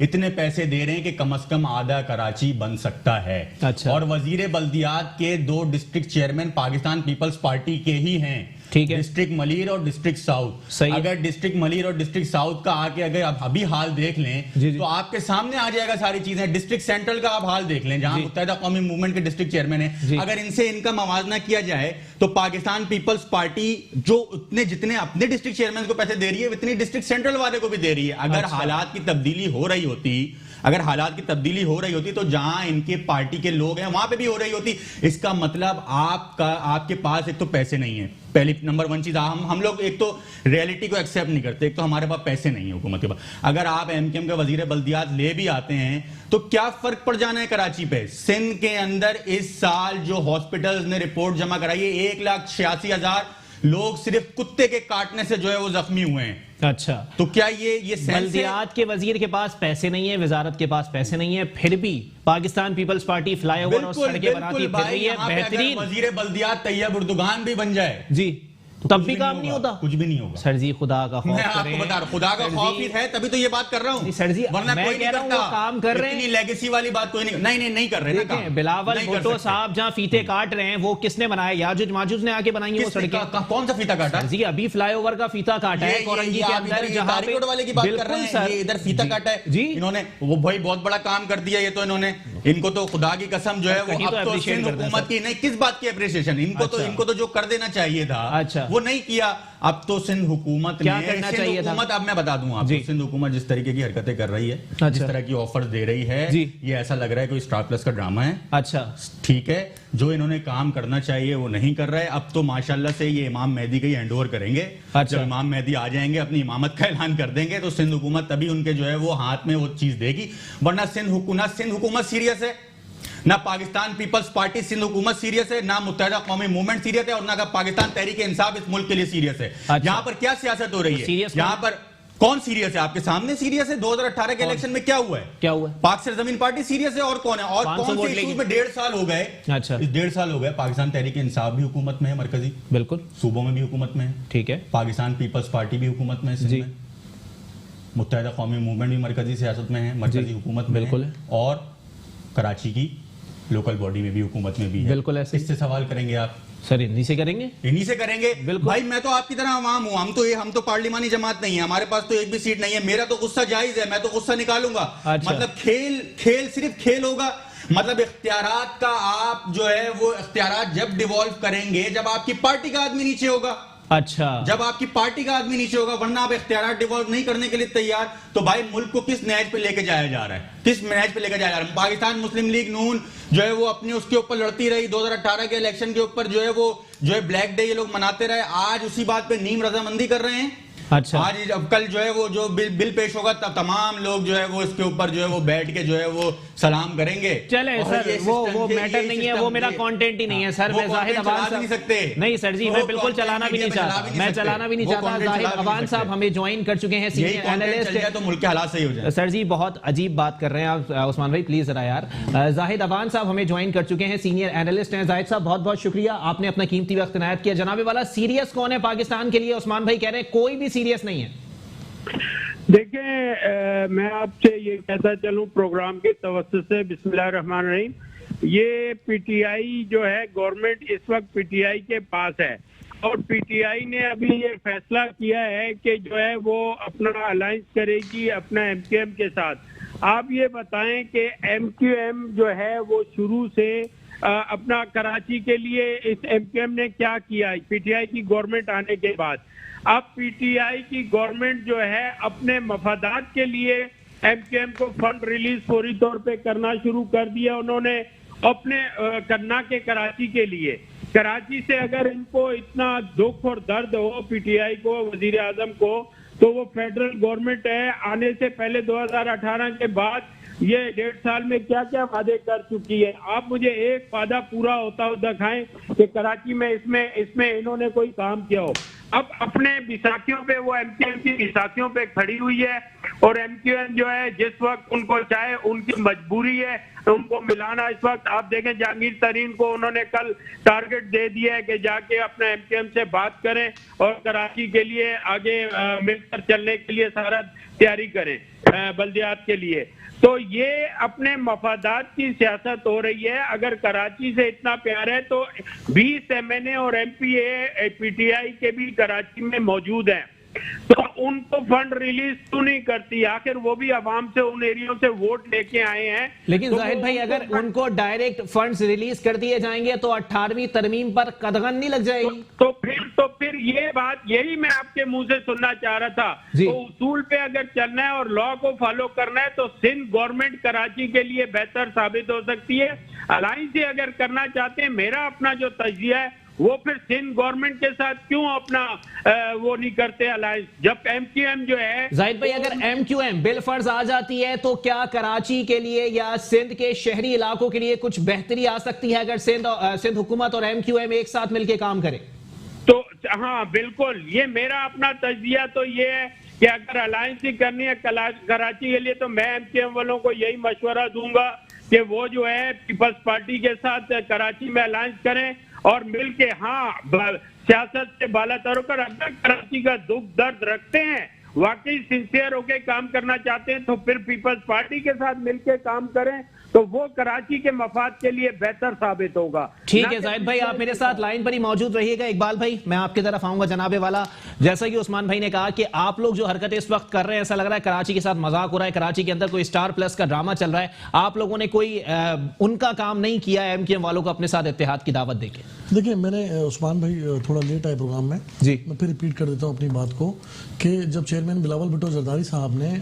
इतने पैसे दे रहे हैं कि कम से कम आधा कराची बन सकता है। अच्छा। और वजीर बल्दियात के 2 डिस्ट्रिक्ट चेयरमैन पाकिस्तान पीपल्स पार्टी के ही हैं, ठीक है, डिस्ट्रिक्ट मलीर और डिस्ट्रिक्ट साउथ। अगर डिस्ट्रिक्ट मलीर और डिस्ट्रिक्ट साउथ का आके अगर आप अभी हाल देख लें तो आपके सामने आ जाएगा सारी चीजें। डिस्ट्रिक्ट सेंट्रल का आप हाल देख लें, जहां मुत्तहिदा कौमी मूवमेंट के डिस्ट्रिक्ट चेयरमैन है, अगर इनसे इनका मवाजना किया जाए तो पाकिस्तान पीपल्स पार्टी जो जितने अपने डिस्ट्रिक्ट चेयरमैन को पैसे दे रही है उतनी डिस्ट्रिक्ट सेंट्रल वाले को भी दे रही है। अगर हालात की तब्दीली हो रही होती तो जहां इनके पार्टी के लोग हैं वहां पे भी हो रही होती। इसका मतलब आपके पास एक तो पैसे नहीं है, पहली नंबर 1 चीज। हम लोग एक तो रियलिटी को एक्सेप्ट नहीं करते, एक तो हमारे पास पैसे नहीं है हुकूमत के पास। अगर आप एमक्यूएम के वजीर बल्दियात ले भी आते हैं तो क्या फर्क पड़ जाना है कराची पे? सिंध के अंदर इस साल जो हॉस्पिटल्स ने रिपोर्ट जमा कराई है, 1,86,000 लोग सिर्फ कुत्ते के काटने से जो है वो जख्मी हुए हैं। अच्छा, तो क्या ये बल्दियात के वजीर के पास पैसे नहीं है, वजारत के पास पैसे नहीं है, फिर भी पाकिस्तान पीपल्स पार्टी फ्लाईओवर और सड़कें बनाती फिर रही है। बेहतरीन वजीर बल्दियात तैयब उर्दुगान भी बन जाए जी तब भी काम नहीं होता, कुछ भी नहीं होगा सर जी। खुदा का खौफ मैं आपको करें। बता रहा हूं, खुदा का खौफ ही है तभी तो ये बात कर रहा हूं सर जी, वरना मैं कोई कह रहा हूं वो काम कर रहे हैं। इतनी लेगेसी वाली बात कोई नहीं कर रहे ना काम। बिलावल नहीं कर भुट्टो सकते। साहब जहां फीते काट रहे हैं वो किसने बनाया? याजुज माजुज ने आके बनाई है वो किसने सड़कें। कौन सा फीता काटा? जी अभी फ्लाईओवर का फीता काटा है कोरंगी के अंदर, जहां पे रोड वाले की बात कर रहे हैं, ये इधर फीता काटा है जी। इन्होंने, वो भाई बहुत बड़ा काम कर दिया ये तो इन्होंने। इनको तो खुदा की कसम जो है वो कहीं तो अब तो appreciate सिंध करते हैं हुकूमत की नहीं, किस बात की अप्रिसिएशन? इनको तो जो कर देना चाहिए था अच्छा। वो नहीं किया। अब तो सिंध हुकूमत क्या ने, करना सिंध चाहिए था? हुकूमत, अब मैं बता दूं आपको, जी। सिंध हुकूमत जिस तरीके की हरकतें कर रही है, अच्छा। जिस तरह की ऑफर्स दे रही है, जी। ये ऐसा लग रहा है कोई स्टार प्लस का ड्रामा है। अच्छा ठीक है, जो इन्होंने काम करना चाहिए वो नहीं कर रहे। अब तो माशाल्लाह से ये इमाम मेहदी का ही हैंडओवर करेंगे। अच्छा। जब इमाम मेहदी आ जाएंगे, अपनी इमामत का ऐलान कर देंगे, तो सिंध हुकूमत तभी उनके जो है वो हाथ में वो चीज देगी। वरना सिंध हुकूमत सीरियस है, ना पाकिस्तान पीपल्स पार्टी सिंध हुकूमत सीरियस है, ना मुत्तहिदा कौमी मूवमेंट सीरियस है, और ना पाकिस्तान तहरीक इंसाफ इस मुल्क के लिए सीरियस है। अच्छा। यहाँ पर क्या सियासत हो रही है? सीरियस यहाँ पर कौन सीरियस है? आपके सामने सीरियस है। 2018 के इलेक्शन में क्या हुआ है? क्या हुआ? पाक से जमीन पार्टी सीरियस है, और कौन है? और 500 कौन वोट से इशू लेगी। में 1.5 साल हो गए? अच्छा। इस 1.5 साल हो गए, पाकिस्तान तहरीक इंसाफ भी हुकूमत में है, मरकजी बिल्कुल सूबों में भी हुकूमत में है, ठीक है पाकिस्तान पीपल्स पार्टी भी हुकूमत में है सिंध जी। में, मुत्तहिदा कौमी मूवमेंट भी मरकजी सियासत में है, मरकजी हुकूमत में बिल्कुल है, है। और कराची की लोकल बॉडी में भी हुकूमत में भी है। बिल्कुल ऐसे। इससे सवाल करेंगे आप? सर इन्हीं से करेंगे। इन्हीं से करेंगे। बिल्कुल। भाई मैं तो आपकी तरह आवाम हूं, हम तो पार्लिमानी जमात नहीं है, हमारे पास तो एक भी सीट नहीं है। मेरा तो गुस्सा जायज है, मैं तो गुस्सा निकालूंगा। अच्छा। मतलब खेल सिर्फ खेल होगा। मतलब इख्तियारात का आप जो है वो इख्तियारात जब डिवॉल्व करेंगे जब आपकी पार्टी का आदमी नीचे होगा, अच्छा जब आपकी पार्टी का आदमी नीचे होगा, वरना आप इख्तियारात डिवॉल्व नहीं करने के लिए तैयार, तो भाई मुल्क को किस नहज पे लेके जाया जा रहा है? किस नहज पे लेके जाया जा रहा है? पाकिस्तान मुस्लिम लीग नून जो है वो अपने उसके ऊपर लड़ती रही, 2018 के इलेक्शन के ऊपर जो है वो ब्लैक डे ये लोग मनाते रहे, आज उसी बात पे नीम रजामंदी कर रहे हैं। अच्छा आज अब कल जो है वो जो बिल पेश होगा तब तमाम लोग जो है वो इसके ऊपर जो है वो बैठ के जो है वो सलाम करेंगे। चले और सर ये वो सिस्टम मैटर नहीं है, वो मेरा कंटेंट ही नहीं है सर। वो मैं जाहिद content अवान चला साहब नहीं सकते। नहीं सर जी, वो मैं बिल्कुल content चलाना भी नहीं media में चला चाहता, भी नहीं मैं सकते। चलाना भी नहीं वो चाहता। content जाहिद चला भी नहीं अवान साहब सकते। हमें ज्वाइन कर चुके हैं, यही सीनियर content चल एनालिस्ट जाए तो मुल्क के हालात सही हो जाए। सर जी बहुत अजीब बात कर रहे हैं आप उस्मान भाई, प्लीज जरा यार। जाहिद अवान साहब हमें ज्वाइन कर चुके हैं, सीनियर एनालिस्ट हैं। जाहिद साहब बहुत बहुत शुक्रिया, आपने अपना कीमती वक्त इनायत किया। जनाबे वाला सीरियस कौन है पाकिस्तान के लिए? उस्मान भाई कह रहे हैं कोई भी सीरियस नहीं है। देखिए मैं आपसे ये कहता चलूं प्रोग्राम के तवस्सुत से, बिस्मिल्लाहिर्रहमानिर्रहीम, ये पीटीआई जो है गवर्नमेंट इस वक्त पीटीआई के पास है, और पीटीआई ने अभी ये फैसला किया है कि जो है वो अपना अलायंस करेगी अपना एमक्यूएम के साथ। आप ये बताएं कि एमक्यूएम जो है वो शुरू से अपना कराची के लिए इस एमक्यूएम ने क्या किया पीटीआई की गवर्नमेंट आने के बाद? अब पीटीआई की गवर्नमेंट जो है अपने मफादात के लिए एमक्यूएम को फंड रिलीज फौरी तौर पे करना शुरू कर दिया उन्होंने अपने करना के कराची के लिए। कराची से अगर इनको इतना दुख और दर्द हो पीटीआई को, वजीर आजम को, तो वो फेडरल गवर्नमेंट है, आने से पहले 2018 के बाद ये 1.5 साल में क्या क्या वादे कर चुकी है। आप मुझे एक वादा पूरा होता हुआ दिखाएं कि कराची में इसमें इन्होंने कोई काम किया हो। अब अपने बिसाखियों पे वो एमक्यूएम की बिसाखियों पे खड़ी हुई है, और एमक्यूएम जो है जिस वक्त उनको चाहे उनकी मजबूरी है उनको मिलाना। इस वक्त आप देखें जहांगीर तरीन को उन्होंने कल टारगेट दे दिया है कि जाके अपने एमक्यूएम से बात करें और कराची के लिए आगे मिलकर चलने के लिए सारा तैयारी करें बल्दियात के लिए। तो ये अपने मफादात की सियासत हो रही है। अगर कराची से इतना प्यार है तो 20 एमएनए और एमपीए पीटीआई के भी कराची में मौजूद हैं, तो उनको फंड रिलीज क्यों नहीं करती? आखिर वो भी आवाम से उन एरियो से वोट लेके आए हैं। लेकिन तो जाहिद भाई अगर उनको डायरेक्ट फंड्स रिलीज कर दिए जाएंगे तो 18वीं तरमीम पर कदगन नहीं लग जाएगी? तो फिर ये बात यही मैं आपके मुंह से सुनना चाह रहा था। तो उसूल पे अगर चलना है और लॉ को फॉलो करना है तो सिंध गवर्नमेंट कराची के लिए बेहतर साबित हो सकती है। अलायंस ही अगर करना चाहते हैं, मेरा अपना जो तजिया है वो फिर सिंध गवर्नमेंट के साथ क्यों अपना वो नहीं करते अलायंस, जब एमक्यूएम जो है। जाहिद भाई अगर एमक्यूएम बिल फर्ज आ जाती है तो क्या कराची के लिए या सिंध के शहरी इलाकों के लिए कुछ बेहतरी आ सकती है अगर सिंध हुकूमत और एमक्यूएम एक साथ मिलकर काम करे? तो हाँ बिल्कुल, ये मेरा अपना तजिया तो ये है कि अगर अलायंस ही करनी है कराची के लिए तो मैं एमक्यूएम वालों को यही मशवरा दूंगा कि वो जो है पीपल्स पार्टी के साथ कराची में अलायंस करें और मिलके सियासत से बाला तर होकर अगर कराची का दुख दर्द रखते हैं, वाकई सिंसियर होके काम करना चाहते हैं, तो फिर पीपल्स पार्टी के साथ मिलके काम करें, तो वो कराची के मफाद के लिए बेहतर साबित होगा। ठीक है जाहिद भाई, आप मेरे साथ लाइन पर ही मौजूद रहिएगा। इकबाल भाई, मैं आपकी तरफ आऊंगा जनाबे वाला। जैसा कि उस्मान भाई ने कहा कि आप लोग जो हरकतें इस वक्त कर रहे हैं, ऐसा लग रहा है कराची के साथ मजाक हो रहा है, कराची के अंदर कोई स्टार प्लस का ड्रामा चल रहा है। आप लोगों ने कोई उनका काम नहीं किया है एमकेएम वालों को अपने साथ इत्तेहाद की दावत देके। देखिए, मैंने उस्मान भाई थोड़ा लेट आए प्रोग्राम में जी, मैं फिर रिपीट कर देता हूँ अपनी बात को कि जब चेयरमैन बिलावल भुट्टो जरदारी साहब ने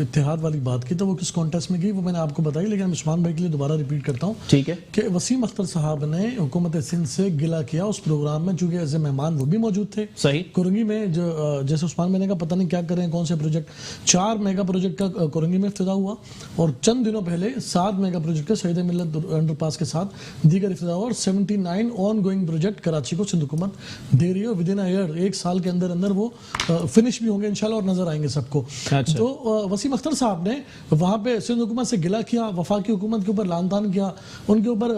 इत्तेहाद वाली बात की तो वो किस कॉन्टेक्स्ट में की वो मैंने आपको बताई, लेकिन उस्मान भाई के लिए दोबारा रिपीट करता हूँ। ठीक है कि वसीम अख्तर साहब ने हुकूमत सिंध से गिला किया उस प्रोग्राम में, चूंकि एज ए मेहमान वो भी मौजूद थे। सही। कोरंगी में जो जैसे उस्मान मैंने कहा पता नहीं क्या करें, कौन से प्रोजेक्ट, 4 मेगा प्रोजेक्ट का कोरंगी में इफ्तिताह हुआ और चंद दिनों पहले 7 मेगा प्रोजेक्ट का शहीद मिल्लत अंडरपास के साथ दीगर इफ्तिताह हुआ और 79 ऑन गोइंग प्रोजेक्ट कराची को सिंध हुकूमत दे रही है। विद इन अ ईयर, 1 साल के अंदर अंदर वो फिनिश भी होंगे इंशाल्लाह और नजर आएंगे सबको। अच्छा। तो वसीम अख्तर साहब ने वहां पे सिंध हुकूमत से गिला किया, वफाकी हुकूमत के ऊपर लानतान किया, उनके ऊपर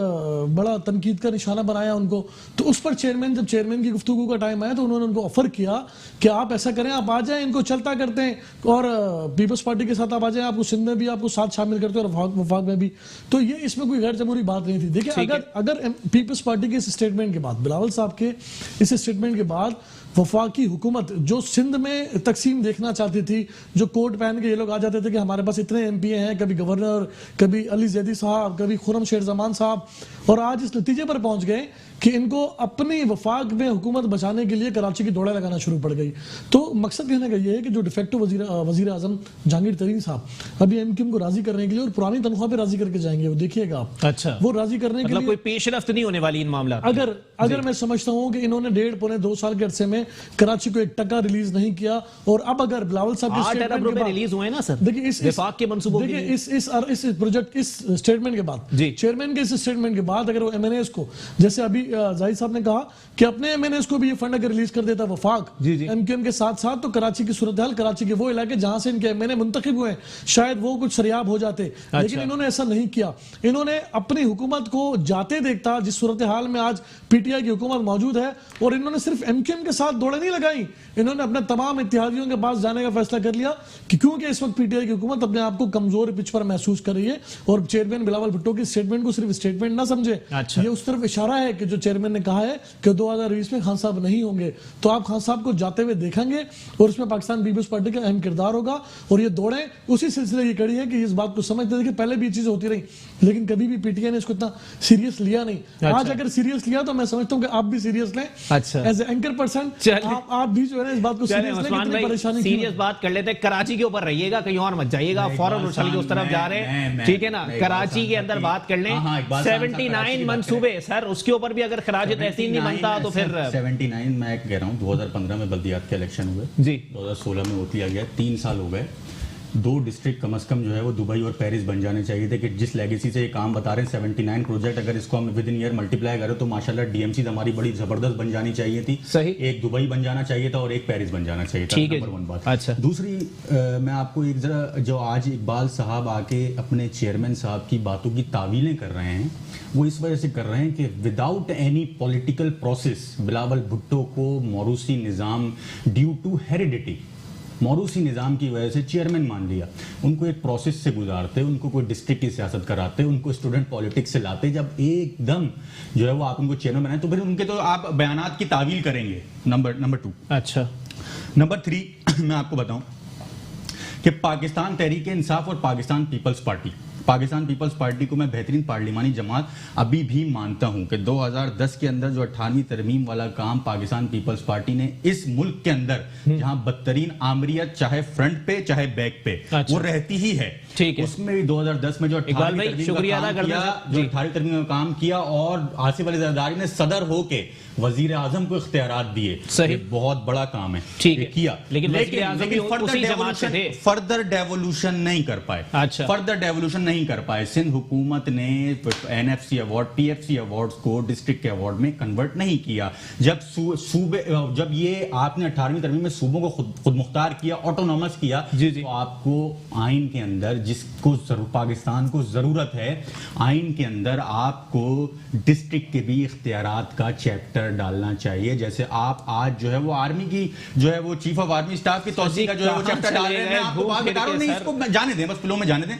बड़ा तनकीद का निशाना बनाया उनको। तो उस पर जब चेयरमैन की गुफ्तगू का टाइम आया तो उन्होंने उनको ऑफर किया कि आप ऐसा करें, आप आ जाएं, इनको चलता करते हैं और पीपल्स पार्टी के साथ आप आ जाएं, आपको सिंध में भी आपको साथ शामिल करते हैं और वफाक में भी। तो ये इसमें कोई गैर जमहूरी बात नहीं थी। देखिए, अगर पीपल्स पार्टी के इस स्टेटमेंट के बाद, बिलावल साहब के इस स्टेटमेंट के बाद वफाकी हुकूमत जो सिंध में तकसीम देखना चाहती थी, जो कोट पहन के ये लोग आ जाते थे कि हमारे पास इतने एमपी हैं, कभी गवर्नर, कभी अली जैदी साहब, कभी खुर्रम शेर जमान साहब, और आज इस नतीजे पर पहुंच गए कि इनको अपनी वफाक में हुकूमत बचाने के लिए कराची की दौड़े लगाना शुरू पड़ गई। तो मकसद कहने का ये है कि जो डिफेक्टिव वजीर आजम जहांगीर तरीन साहब अभी एमक्यूएम को राजी करने के लिए और पुरानी तनख्वाह पे राजी करके जाएंगे, वो देखिएगा आप। अच्छा, वो राजी करने के लिए कोई पेशरफ्त नहीं होने वाली इन मामला। अगर मैं समझता हूं कि इन्होंने 1.5-2 साल के अरसे में कराची को 1 टका रिलीज नहीं किया, और अब अगर बिलावल साहब के स्टेटमेंट के बाद रिलीज हुए ना सर, देखिए इस वफाक के मंसूबों के लिए, इस प्रोजेक्ट, इस स्टेटमेंट के बाद, चेयरमैन के इस स्टेटमेंट के बाद अगर वो एमएनएस को, जैसे अभी जाहिद साहब ने कहा कि अपने एमएनएस को भी ये फंड अगर रिलीज कर देता वफाक एमक्यूएम के साथ साथ, तो कराची की सूरत हाल, कराची के वो इलाके जहां से इनके एमएनए मुंतखब हुए शायद वो कुछ सरियाब हो जाते। लेकिन इन्होंने ऐसा नहीं किया। इन्होंने अपनी हुकूमत को जाते देखता, जिस सूरत हाल में आज पीटीआई की हुकूमत मौजूद है, और इन्होंने सिर्फ एमक्यूएम के साथ दौड़े नहीं लगाई, इन्होंने अपने तमाम इत्तेहादियों के पास जाने का फैसला कर लिया कि क्योंकि इस वक्त पीटीआई की हुकूमत अपने आप को कमजोर पिच पर महसूस कर रही है। और चेयरमैन बिलावल भुट्टो की स्टेटमेंट को सिर्फ स्टेटमेंट ना समझे, ये उस तरफ इशारा है कि जो चेयरमैन ने कहा है कि 2020 में खान साहब नहीं होंगे, तो आप खान साहब को जाते हुए देखेंगे और इसमें पाकिस्तान पीपल्स पार्टी का अहम किरदार होगा। और ये दौड़े उसी सिलसिले की कड़ी है कि इस बात को समझते थे कि पहले भी चीजें होती रही, लेकिन कभी भी पीटीआई ने इसको इतना सीरियस लिया नहीं। आज अगर सीरियस लिया तो मैं समझता हूं कि आप भी सीरियस लें। अच्छा, एज एंकर पर्सन आप भी जो है ना इस बात को सीरियस बात कर लेते हैं। कराची के ऊपर रहिएगा, कहीं और मत जाइएगा, फौरन उछल के उस तरफ जा रहे हैं, ठीक है ना। कराची के अंदर बात कर लें। 79 मंसूबे सर, उसके ऊपर भी अगर खराज तहसीन नहीं बनता तो फिर 79 मैं कह रहा हूँ 2015 में बल्दियात के इलेक्शन हुए जी, 2016 में वोट लिया गया, 3 साल हो गए। 2 डिस्ट्रिक्ट कम से कम जो है वो दुबई और पेरिस बन जाने चाहिए थे कि जिस लेगेसी से ये काम बता रहे हैं 79 प्रोजेक्ट, अगर इसको हम विद इन ईयर मल्टीप्लाई करें तो माशाल्लाह डीएमसी हमारी बड़ी जबरदस्त बन जानी चाहिए थी। सही। एक दुबई बन जाना चाहिए था और एक पेरिस बन जाना चाहिए था। ठीक है, नंबर 1 बात। अच्छा, दूसरी मैं आपको एक जरा, जो आज इकबाल साहब आके अपने चेयरमैन साहब की बातों की तावीलें कर रहे हैं, वो इस वजह से कर रहे हैं कि without any political process Bilawal Bhutto को मौरूसी निज़ाम ड्यू टू हेरिडिटी, मौरूसी निज़ाम की वजह से चेयरमैन मान लिया, उनको एक प्रोसेस से गुजारते, उनको कोई डिस्ट्रिक्ट की सियासत कराते, उनको स्टूडेंट पॉलिटिक्स से लाते, जब एकदम जो है वो आप उनको चेयरमैन बनाए तो फिर उनके तो आप बयानात की तावील करेंगे। नंबर 2। अच्छा, नंबर 3 मैं आपको बताऊं कि पाकिस्तान तहरीक इंसाफ और पाकिस्तान पीपल्स पार्टी को मैं बेहतरीन पार्लिमानी जमात अभी भी मानता हूं कि 2010 के अंदर जो 18वीं तरमीम वाला काम पाकिस्तान पीपल्स पार्टी ने इस मुल्क के अंदर, जहां बदतरीन आमरीत चाहे फ्रंट पे चाहे बैक पे वो रहती ही है, ठीक है, उसमें भी 2010 में जो 18वीं तरमीम का काम किया और आसिफ अली जरदारी ने सदर होके वजीर आजम को इख्तियारात दिए, सही, बहुत बड़ा काम है, ठीक है, किया, लेकिन फर्दर डेवोल्यूशन नहीं कर पाए। अच्छा, फर्दर डेवोल्यूशन नहीं कर पाए। सिंध हुकूमत ने NFC अवार्ड, PFC अवार्ड्स को डिस्ट्रिक्ट के अवार्ड में कन्वर्ट नहीं किया। जब सूबे, जब ये आपने 18वीं तरमीम में सूबों को खुद मुख्तार किया, ऑटोनॉमस किया, तो आपको आइन के अंदर जिसको पाकिस्तान को जरूरत है, आइन के अंदर आपको डिस्ट्रिक्ट के भी इख्तियारात का चैप्टर डालना चाहिए। जैसे आप आज जो है वो आर्मी की जो है वो चीफ ऑफ आर्मी स्टाफ की तौसीक का जो है वो चैप्टर डाल रहे हैं। मैं आपको बात बता रहा हूं, नहीं इसको जाने दें, बस फ्लो में जाने दें,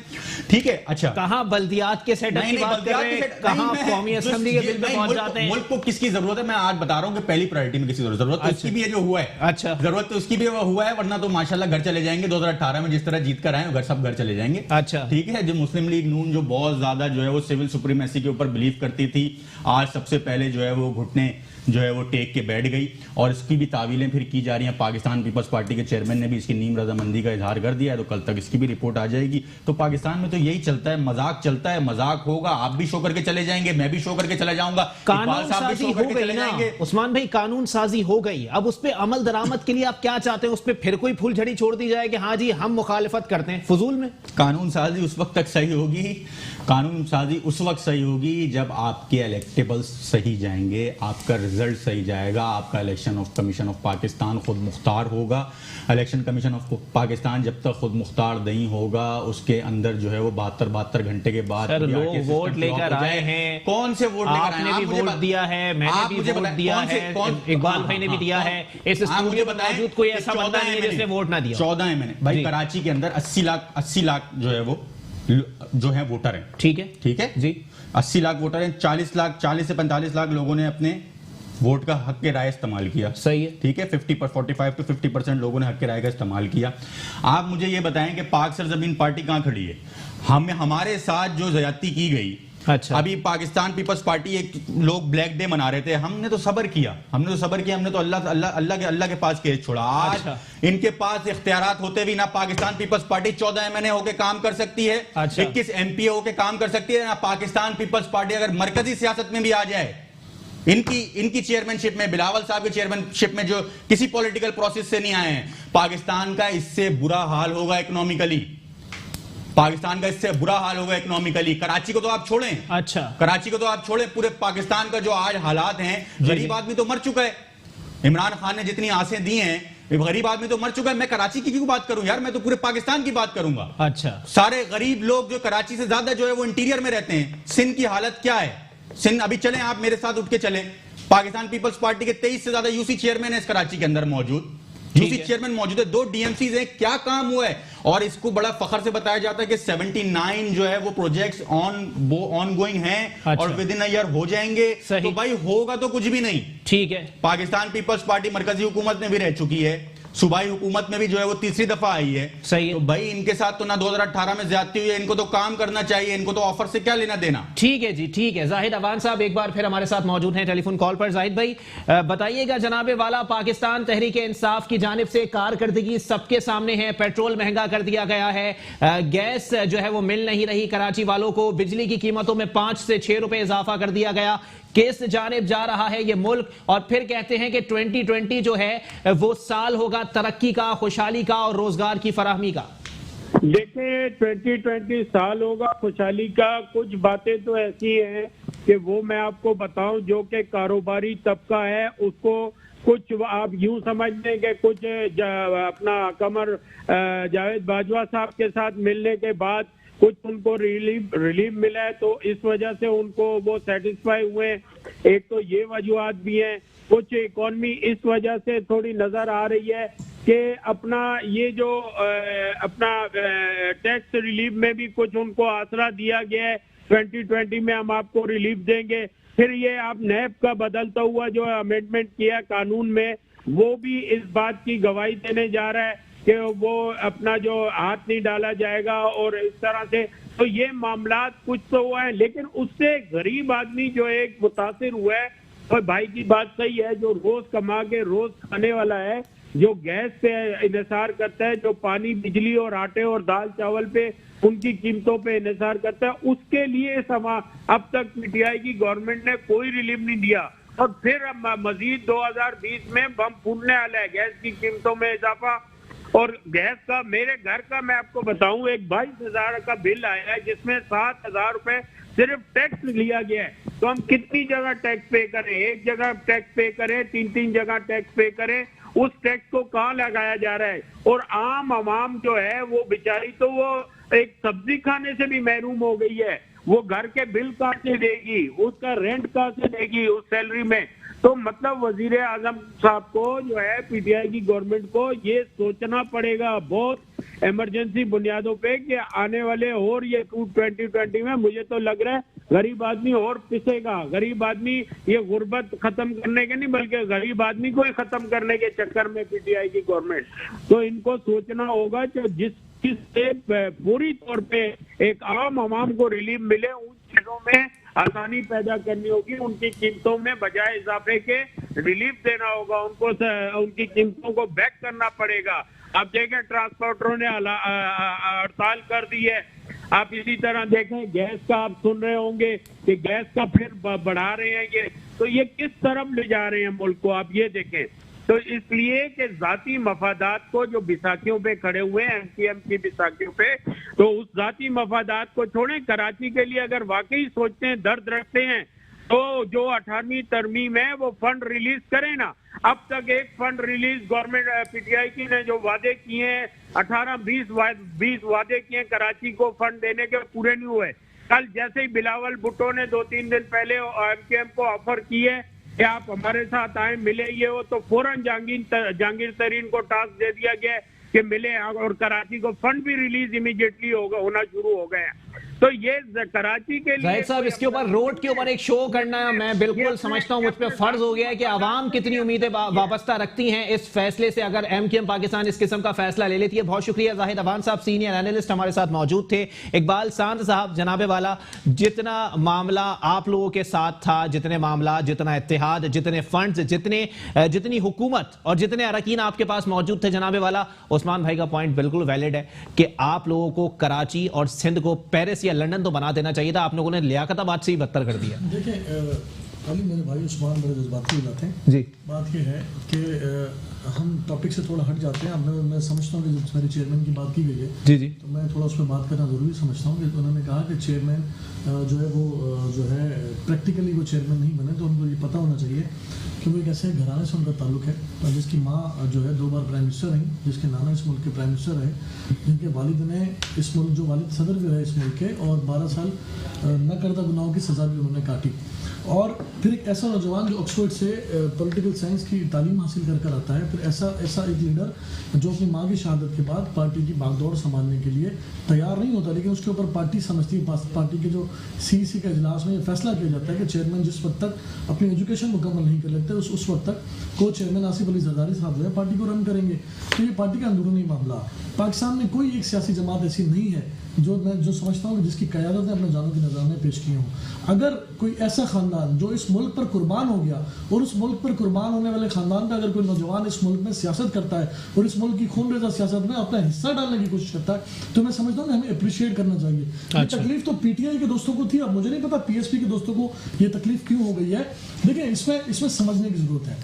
ठीक है। अच्छा, कहां बल्दियात के सेटअप की बात कर रहे हैं, कहां कौमी असेंबली के बिल पे पहुंच जाते हैं। मुल्क को किसकी जरूरत है, मैं आज बता रहा हूं कि पहली प्रायोरिटी में किसी जरूरत है, उसकी भी है जो हुआ है। अच्छा, जरूरत तो उसकी भी हुआ है, वरना तो माशाल्लाह घर चले जाएंगे। 2018 में जिस तरह जीत कर आए सब घर चले जाएंगे। अच्छा, ठीक है। जो मुस्लिम लीग नून जो बहुत ज्यादा जो है वो सिविल सुप्रीमेसी के ऊपर बिलीव करती थी, आज सबसे पहले जो है वो घुटने जो है वो टेक के बैठ गई, और इसकी भी तावीलें फिर की जा रही हैं। पाकिस्तान पीपल्स पार्टी के चेयरमैन ने भी इसकी नीम रजामंदी का इजहार कर दिया है, तो कल तक इसकी भी रिपोर्ट आ जाएगी। तो पाकिस्तान में तो यही चलता है, मजाक चलता है, मजाक होगा, आप भी शो करके चले जाएंगे, मैं भी शो करके चला जाऊंगा, कानून साजी हो गई ना उस्मान भाई, कानून साजी हो गई, अब उस पर अमल दरामद के लिए आप क्या चाहते हैं? उस पर फिर कोई फूलझड़ी छोड़ दी जाए कि हाँ जी हम मुखालिफत करते हैं फजूल में? कानून साजी उस वक्त तक सही होगी, कानून साजी उस वक्त सही होगी जब आपके इलेक्टेबल्स सही जाएंगे, आपका रिजल्ट सही जाएगा, आपका election of commission of Pakistan खुद मुख्तार होगा। इलेक्शन कमीशन ऑफ पाकिस्तान जब तक खुद मुख्तार नहीं होगा, उसके अंदर जो है वो 72 घंटे के बाद लोग वोट लेकर आए हैं। कौन से वोट लेकर आए? आपने भी वोट दिया है, मैंने भी वोट दिया है, इकबाल भाई ने भी दिया है। इस स्टूडियो में मौजूद कोई ऐसा बंदा नहीं है जिसने वोट ना दिया। 14 है मैंने भाई। कराची के अंदर 80 लाख जो है वो जो है वोटर हैं। ठीक है, ठीक है जी, 80 लाख वोटर हैं। 40 से 45 लाख लोगों ने अपने वोट का हक के राय इस्तेमाल किया। सही है, ठीक है। 45 to 50% लोगों ने हक के राय का इस्तेमाल किया। आप मुझे ये बताएं कि पाक सरजमीन पार्टी कहां खड़ी है? हमारे साथ जो ज्यादती की गई, अच्छा, अभी पाकिस्तान पीपल्स पार्टी एक लोग ब्लैक डे मना रहे थे, हमने तो सब्र किया, हमने तो अल्लाह के पास केस छोड़ा। आज अच्छा, इनके पास इख्तियारात होते भी ना पाकिस्तान पीपल्स पार्टी 14 MNA होकर काम कर सकती है, अच्छा, 21 MP होकर काम कर सकती है ना पाकिस्तान पीपल्स पार्टी अगर मरकजी सियासत में भी आ जाए, इनकी चेयरमैनशिप में, बिलावल साहब की चेयरमैनशिप में, जो किसी पॉलिटिकल प्रोसेस से नहीं आए हैं, पाकिस्तान का इससे बुरा हाल होगा इकोनॉमिकली। पाकिस्तान का इससे बुरा हाल होगा इकोनॉमिकली। कराची को तो आप छोड़ें, अच्छा, कराची को तो आप छोड़ें, पूरे पाकिस्तान का जो आज हालात हैं, गरीब आदमी तो मर चुका है। इमरान खान ने जितनी आसें दी हैं, गरीब आदमी तो मर चुका है। मैं कराची की क्यों बात करूं यार, मैं तो पूरे पाकिस्तान की बात करूंगा। अच्छा, सारे गरीब लोग जो कराची से ज्यादा जो है वो इंटीरियर में रहते हैं। सिंध की हालत क्या है? सिंध, अभी चलें आप मेरे साथ उठ के चलें, पाकिस्तान पीपल्स पार्टी के 23 से ज्यादा यूसी चेयरमैन है इस कराची के अंदर मौजूद, यूसी चेयरमैन मौजूद है, 2 DMCs हैं। क्या काम हुआ है? और इसको बड़ा फखर से बताया जाता है कि 79 जो है वो प्रोजेक्ट्स ऑन गोइंग हैं। अच्छा, और विद इन अ ईयर हो जाएंगे। तो भाई होगा तो कुछ भी नहीं। ठीक है, पाकिस्तान पीपल्स पार्टी मरकजी हुकूमत में भी रह चुकी है, सूबाई हुकूमत में भी जो है वो तीसरी दफा आई है। सही है। तो भाई इनके साथ तो ना 2018 में ज्यादती हुई है, इनको तो काम करना चाहिए, इनको तो ऑफर से क्या लेना देना। ठीक है जी, ठीक है। जाहिद अवान साहब एक बार फिर हमारे साथ मौजूद हैं टेलीफोन कॉल पर। जाहिद भाई बताइएगा, जनाबे वाला पाकिस्तान तहरीक इंसाफ की जानिब से कारकर्दगी सबके सामने है, पेट्रोल महंगा कर दिया गया है, गैस जो है वो मिल नहीं रही कराची वालों को, बिजली की कीमतों में 5 से 6 रुपए इजाफा कर दिया गया, किस जानिब जा रहा है ये मुल्क? और फिर कहते हैं कि 2020 जो है वो साल होगा तरक्की का, खुशहाली का और रोजगार की फराहमी का। देखिए 2020 साल होगा खुशहाली का। कुछ बातें तो ऐसी हैं कि वो मैं आपको बताऊं, जो कि कारोबारी तबका है उसको कुछ आप यूं समझ लें कि कुछ अपना कमर जावेद बाजवा साहब के साथ मिलने के बाद कुछ उनको रिलीफ मिला है, तो इस वजह से उनको वो सेटिस्फाई हुए। एक तो ये वजूहात भी हैं, कुछ इकॉनमी इस वजह से थोड़ी नजर आ रही है कि अपना ये जो अपना टैक्स रिलीफ में भी कुछ उनको आसरा दिया गया है, 2020 में हम आपको रिलीफ देंगे। फिर ये आप नैब का बदलता हुआ जो अमेंडमेंट किया कानून में, वो भी इस बात की गवाही देने जा रहा है कि वो अपना जो हाथ नहीं डाला जाएगा और इस तरह से। तो ये मामला कुछ तो हुआ है, लेकिन उससे गरीब आदमी जो एक मुतासिर हुआ है। और भाई की बात सही है, जो रोज कमा के रोज खाने वाला है, जो गैस पे इन्हिसार करता है, जो पानी बिजली और आटे और दाल चावल पे उनकी कीमतों पे इन्हिसार करता है, उसके लिए अब तक पीटीआई की गवर्नमेंट ने कोई रिलीफ नहीं दिया। और फिर मजीद 2020 में बम फूटने वाला है, गैस की कीमतों में इजाफा, और गैस का, मेरे घर का मैं आपको बताऊं, एक 22,000 का बिल आया है जिसमें 7,000 रुपए सिर्फ टैक्स लिया गया है। तो हम कितनी जगह टैक्स पे करें? एक जगह टैक्स पे करें, 3 जगह टैक्स पे करें, उस टैक्स को कहाँ लगाया जा रहा है? और आम आवाम जो है वो बेचारी तो वो एक सब्जी खाने से भी महरूम हो गई है। वो घर के बिल कहाँ से देगी, उसका रेंट कहाँ से देगी उस सैलरी में? तो मतलब वजीर आजम साहब को जो है, पीटीआई की गवर्नमेंट को ये सोचना पड़ेगा बहुत इमरजेंसी बुनियादों पे कि आने वाले और ये 2020 में मुझे तो लग रहा है गरीब आदमी और पिसेगा। गरीब आदमी ये गुर्बत खत्म करने के नहीं बल्कि गरीब आदमी को ही खत्म करने के चक्कर में पीटीआई की गवर्नमेंट। तो इनको सोचना होगा कि जिससे पूरी तौर पे एक आम आवाम को रिलीफ मिले, उन चीजों में आसानी पैदा करनी होगी, उनकी कीमतों में बजाय इजाफे के रिलीफ देना होगा, उनको उनकी कीमतों को बैक करना पड़ेगा। आप देखें ट्रांसपोर्टरों ने हड़ताल कर दी है। आप इसी तरह देखें गैस का, आप सुन रहे होंगे कि गैस का फिर बढ़ा रहे हैं ये। तो ये किस तरफ ले जा रहे हैं मुल्क को, आप ये देखें। तो इसलिए कि जाती मफादात को जो बिसाखियों पे खड़े हुए हैं, एमसीएम की बिसाखियों पे, तो उस जाती मफादात को छोड़ें। कराची के लिए अगर वाकई सोचते हैं, दर्द रखते हैं, तो जो 18वीं तरमीम है वो फंड रिलीज करें ना। अब तक एक फंड रिलीज गवर्नमेंट पीटीआई की ने जो वादे किए हैं, 18-20 वादे किए हैं कराची को फंड देने के, पूरे नहीं हुए। कल जैसे ही बिलावल भुट्टो ने 2-3 दिन पहले एमकेएम को ऑफर किए कि आप हमारे साथ आए, मिले, ये हो, तो फौरन जहांगीर तरीन को टास्क दे दिया गया कि मिले, और कराची को फंड भी रिलीज इमीडिएटली होना शुरू हो गए। तो ये कराची के लिए जाहिद साहब, इसके ऊपर रोड के ऊपर एक शो करना मैं बिल्कुल समझता हूं, मुझ पे फर्ज हो गया है कि आवाम कितनी उम्मीदें वाबस्ता रखती हैं इस फैसले से, अगर एमकेएम पाकिस्तान इस किस्म का फैसला ले लेती है। बहुत शुक्रिया जाहिद अवान साहब, सीनियर एनालिस्ट हमारे साथ मौजूद थे। इकबाल सांद साहब, जनाबे वाला, जितना मामला आप लोगों के साथ था, जितने मामला, जितना इत्तेहाद, जितने फंड्स, जितनी हुकूमत और जितने अरकीन आपके पास मौजूद थे, जनाबे वाला उस्मान भाई का पॉइंट बिल्कुल वैलिड है कि आप लोगों को कराची और सिंध को पेरिस लंदन तो बना देना चाहिए था। आप लोगों ने लियाकताबाद से ही बदतर कर दिया। देखिए अली, मेरे भाई उस्मान बड़े जज्बाती हो जाते हैं जी। बात यह है कि हम टॉपिक से थोड़ा हट जाते हैं। मैं समझता हूँ कि जब मेरे चेयरमैन की बात की गई है जी जी, तो मैं थोड़ा उस पर बात करना ज़रूरी समझता हूँ कि उन्होंने कहा कि चेयरमैन जो है वो जो है प्रैक्टिकली वो चेयरमैन नहीं बने, तो उनको ये पता होना चाहिए कि वो एक ऐसे घराने से उनका ताल्लुक है जिसकी माँ जो है 2 बार प्राइम मिनिस्टर रही, जिसके नाना इस मुल्क के प्राइम मिनिस्टर रहे, जिनके वालिद ने इस मुल्क, जो वालिद सदर भी रहे इस मुल्क के, और 12 साल न करदा गुनाहों की सज़ा भी उन्होंने काटी। और फिर एक ऐसा नौजवान जो ऑक्सफोर्ड से पॉलिटिकल साइंस की तालीम हासिल कर आता है, फिर ऐसा एक लीडर जो अपनी माँ की शहादत के बाद पार्टी की बागडोर संभालने के लिए तैयार नहीं होता, लेकिन उसके ऊपर पार्टी समझती है, पार्टी के जो सीईसी के इजलास में ये फैसला किया जाता है कि चेयरमैन जिस वक्त तक अपनी एजुकेशन मुकम्मल नहीं कर लेते, उस वक्त तक को चेयरमैन आसिफ अली जरदारी साहब जो है पार्टी को रन करेंगे। तो ये पार्टी का अंदरूनी मामला। पाकिस्तान में कोई एक सियासी जमात ऐसी नहीं है जो समझता हूँ कि जिसकी क़यादत ने अपने जानों की नज़र में पेश की हूँ। अगर कोई ऐसा ख़ानदान जो इस मुल्क पर कुर्बान हो गया, और उस मुल्क पर कुर्बान होने वाले ख़ानदान का अगर कोई नौजवान इस मुल्क में सियासत करता है और इस मुल्क की खून रेज़ा सियासत में अपना हिस्सा डालने की कोशिश करता है, तो मैं समझता हूँ कि हमें अप्रिशिएट करना चाहिए। अच्छा। तकलीफ तो पीटीआई के दोस्तों को थी, अब मुझे नहीं पता पीएसपी के दोस्तों को ये तकलीफ क्यों हो गई है। देखिए इसमें समझने की ज़रूरत है।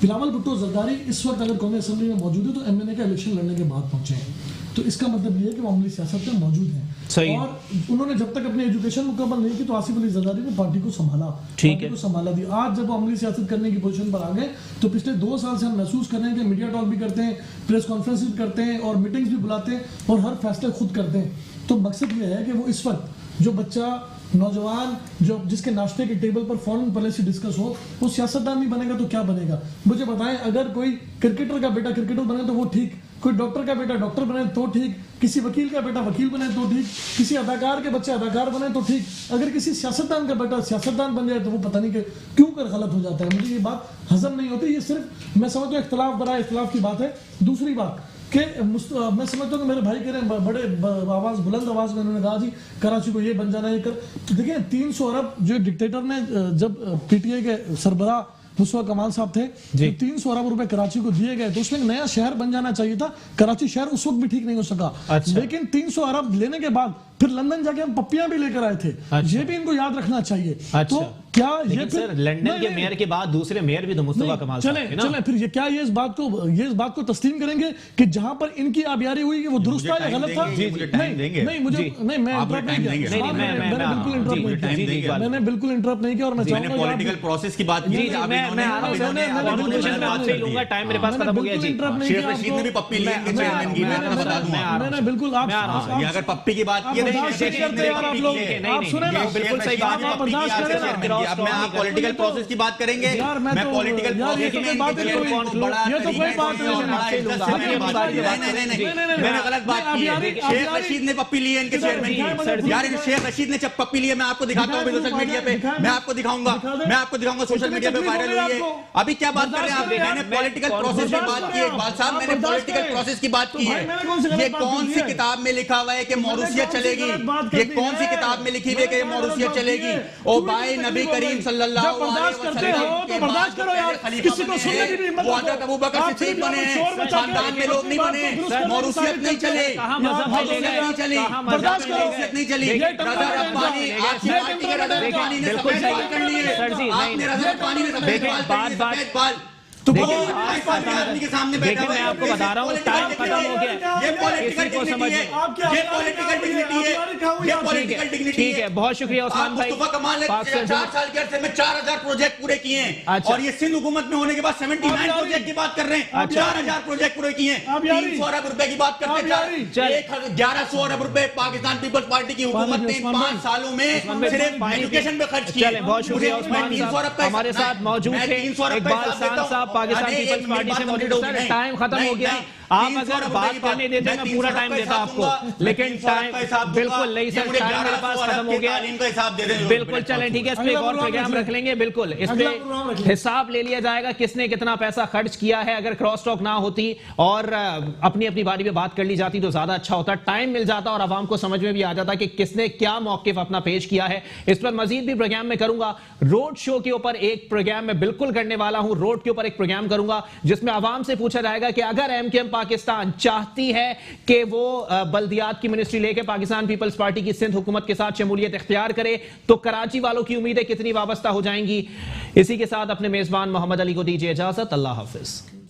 बिलावल भुट्टो जरदारी इस वक्त अगर कौमी असम्बली में मौजूद है तो एमएनए का इलेक्शन लड़ने के बाद पहुंचे हैं, तो इसका मतलब ये है कि वो अमली सियासत में मौजूद हैं। और उन्होंने जब तक अपनी एजुकेशन मुकम्मल नहीं की तो आसिफ अली जरदारी ने पार्टी को संभाला दी। आज जब वो अमली सियासत करने की पोजीशन पर आ गए, तो पिछले 2 साल से हम महसूस कर रहे हैं कि मीडिया टॉक भी करते हैं, प्रेस कॉन्फ्रेंस भी करते हैं और मीटिंग्स भी बुलाते हैं और हर फैसले खुद करते हैं। तो मकसद ये है कि वो इस वक्त जो बच्चा, नौजवान जो जिसके नाश्ते के टेबल पर फॉरेन पॉलिसी डिस्कस हो, वो सियासतदान नहीं बनेगा तो क्या बनेगा? मुझे बताएं, अगर कोई क्रिकेटर का बेटा क्रिकेटर बने तो वो ठीक, कोई डॉक्टर का बेटा डॉक्टर बने तो ठीक, किसी वकील का बेटा वकील बने तो ठीक, किसी अदाकार के बच्चे अदाकार बने तो ठीक, अगर किसी सियासतदान का बेटा सियासतदान बन जाए तो वो पता नहीं कि क्यों कर गलत हो जाता है। मुझे ये बात हजम नहीं होती। ये सिर्फ मैं समझता हूँ इख्तलाफ बड़ा इख्तलाफ की बात है। दूसरी बात कि मैं समझता हूँ कि मेरे भाई कह रहे हैं, बड़े बुलंद आवाज में उन्होंने कहा जी कराची को ये बन जाना है कर। देखिए 300 अरब जो डिक्टेटर ने, जब पीटीआई के सरबराह मुस्तफा कमाल साहब थे, तो 300 अरब रुपए कराची को दिए गए, तो उसमें एक नया शहर बन जाना चाहिए था। कराची शहर उस वक्त भी ठीक नहीं हो सका। अच्छा। लेकिन 300 अरब लेने के बाद फिर लंदन जाके हम पप्पियां भी लेकर आए थे। ये भी इनको याद रखना चाहिए। तो क्या ये सर लंदन के मेयर के बाद दूसरे मेयर भी तो मुस्तफा कमाल साहब थे ना? चले फिर ये क्या ये इस बात को तस्लीम करेंगे कि जहां पर इनकी आबियारी हुई वो दुरुस्त था या गलत था? नहीं मुझे नहीं, मैं इंटरप्ट नहीं किया, मैंने बिल्कुल इंटरप्ट नहीं किया और मैं चाहूंगा पॉलिटिकल प्रोसेस की बात की। टाइम मेरे पास खत्म हो गया जी। शेख रशीद ने भी पप्पी ली इनके चेयरमैन की, मैं बता दूं। मैंने बिल्कुल ये अगर पप्पी की बात की आप सुने ना, बिल्कुल सही बात है। बर्दाश्त करें ना। अब मैं आप पॉलिटिकल प्रोसेस की बात करेंगे, मैं पॉलिटिकल प्रोसेस में ये तो कोई बात मैंने गलत बात की है। शेख रशीद ने पप्पी ली है इनके चेयरमैन की। यार शेख रशीद ने जब पप्पी ली है, मैं आपको दिखाता हूँ सोशल मीडिया पे, मैं आपको दिखाऊंगा सोशल मीडिया पे वायरल हुई है। अभी क्या बात कर रहे हैं आप? मैंने पॉलिटिकल प्रोसेस की बात की है इकबाल साहब, मैंने पॉलिटिकल प्रोसेस की बात की है। ये कौन सी किताब में लिखा हुआ है कि मौरूसियत चलेगी? ये कौन सी किताब में लिखी हुई है कि मौरूसियत चलेगी? ओ भाई नबी करीम सल्लल्लाहु अलैहि वसल्लम तो बर्दाश्त करो यार, किसी को सुनने की भी हिम्मत वो हज़रत अबू बकर सिद्दीक बने, खानदान के लोग नहीं बने। मौरूसियत नहीं चले, मौरूसियत नहीं चली, मौरूसियत नहीं चली। रज़ा रब्बानी, आपकी पार्टी के रज़ा रब्बानी ने सफेद बाल कर लिए। आपने रज़ा रब्बानी ने सफेद बाल बाल तो आदमी के सामने बैठा मैं आपको बता रहा हूँ टाइम खत्म हो गया। ये पॉलिटिकल डिग्निटी है, ये पॉलिटिकल डिग्निटी है, ये पॉलिटिकल डिग्निटी है। ठीक है, बहुत शुक्रिया उस्मान भाई। मुस्तफा कमाल ने 4 साल के अरसे में 4000 प्रोजेक्ट पूरे किए हैं और ये सिंध हुकूमत में होने के बाद 79 प्रोजेक्ट की बात कर रहे हैं। 4000 प्रोजेक्ट पूरे किए हैं, 300 अरब रुपए की बात करते हैं, 1100 अरब रुपए पाकिस्तान पीपल्स पार्टी की हुकूमत ने 5 सालों में सिर्फ एजुकेशन पे खर्च किए। बहुत शुक्रिया उस्मान साहब हमारे साथ मौजूद थे। इकबाल खान साहब पाकिस्तान पीपल्स पार्टी से मौजूद है। टाइम खत्म हो गया। आप अगर बात करने देते मैं पूरा टाइम देता आपको, लेकिन टाइम बिल्कुल नहीं सर, टाइम मेरे पास खत्म हो गया। बिल्कुल चलें ठीक है, इस पे एक और प्रोग्राम रख लेंगे। बिल्कुल इस पे हिसाब ले लिया जाएगा किसने कितना पैसा खर्च किया है। अगर क्रॉस टॉक ना होती और अपनी अपनी बारी में बात कर ली जाती तो ज्यादा अच्छा होता, टाइम मिल जाता और आवाम को समझ में भी आ जाता कि किसने क्या मौकिफ अपना पेश किया है। इस पर मजीद भी प्रोग्राम में करूंगा। रोड शो के ऊपर एक प्रोग्राम में बिल्कुल करने वाला हूं, रोड के ऊपर एक प्रोग्राम करूंगा जिसमें आवाम से पूछा जाएगा कि अगर एमकेएम पाकिस्तान चाहती है कि वो बल्दियात की मिनिस्ट्री लेके पाकिस्तान पीपल्स पार्टी की सिंध हुकूमत के साथ शमूलियत इख्तियार करे तो कराची वालों की उम्मीदें कितनी वाबस्ता हो जाएंगी। इसी के साथ अपने मेजबान मोहम्मद अली को दीजिए इजाजत। अल्लाह हाफिज।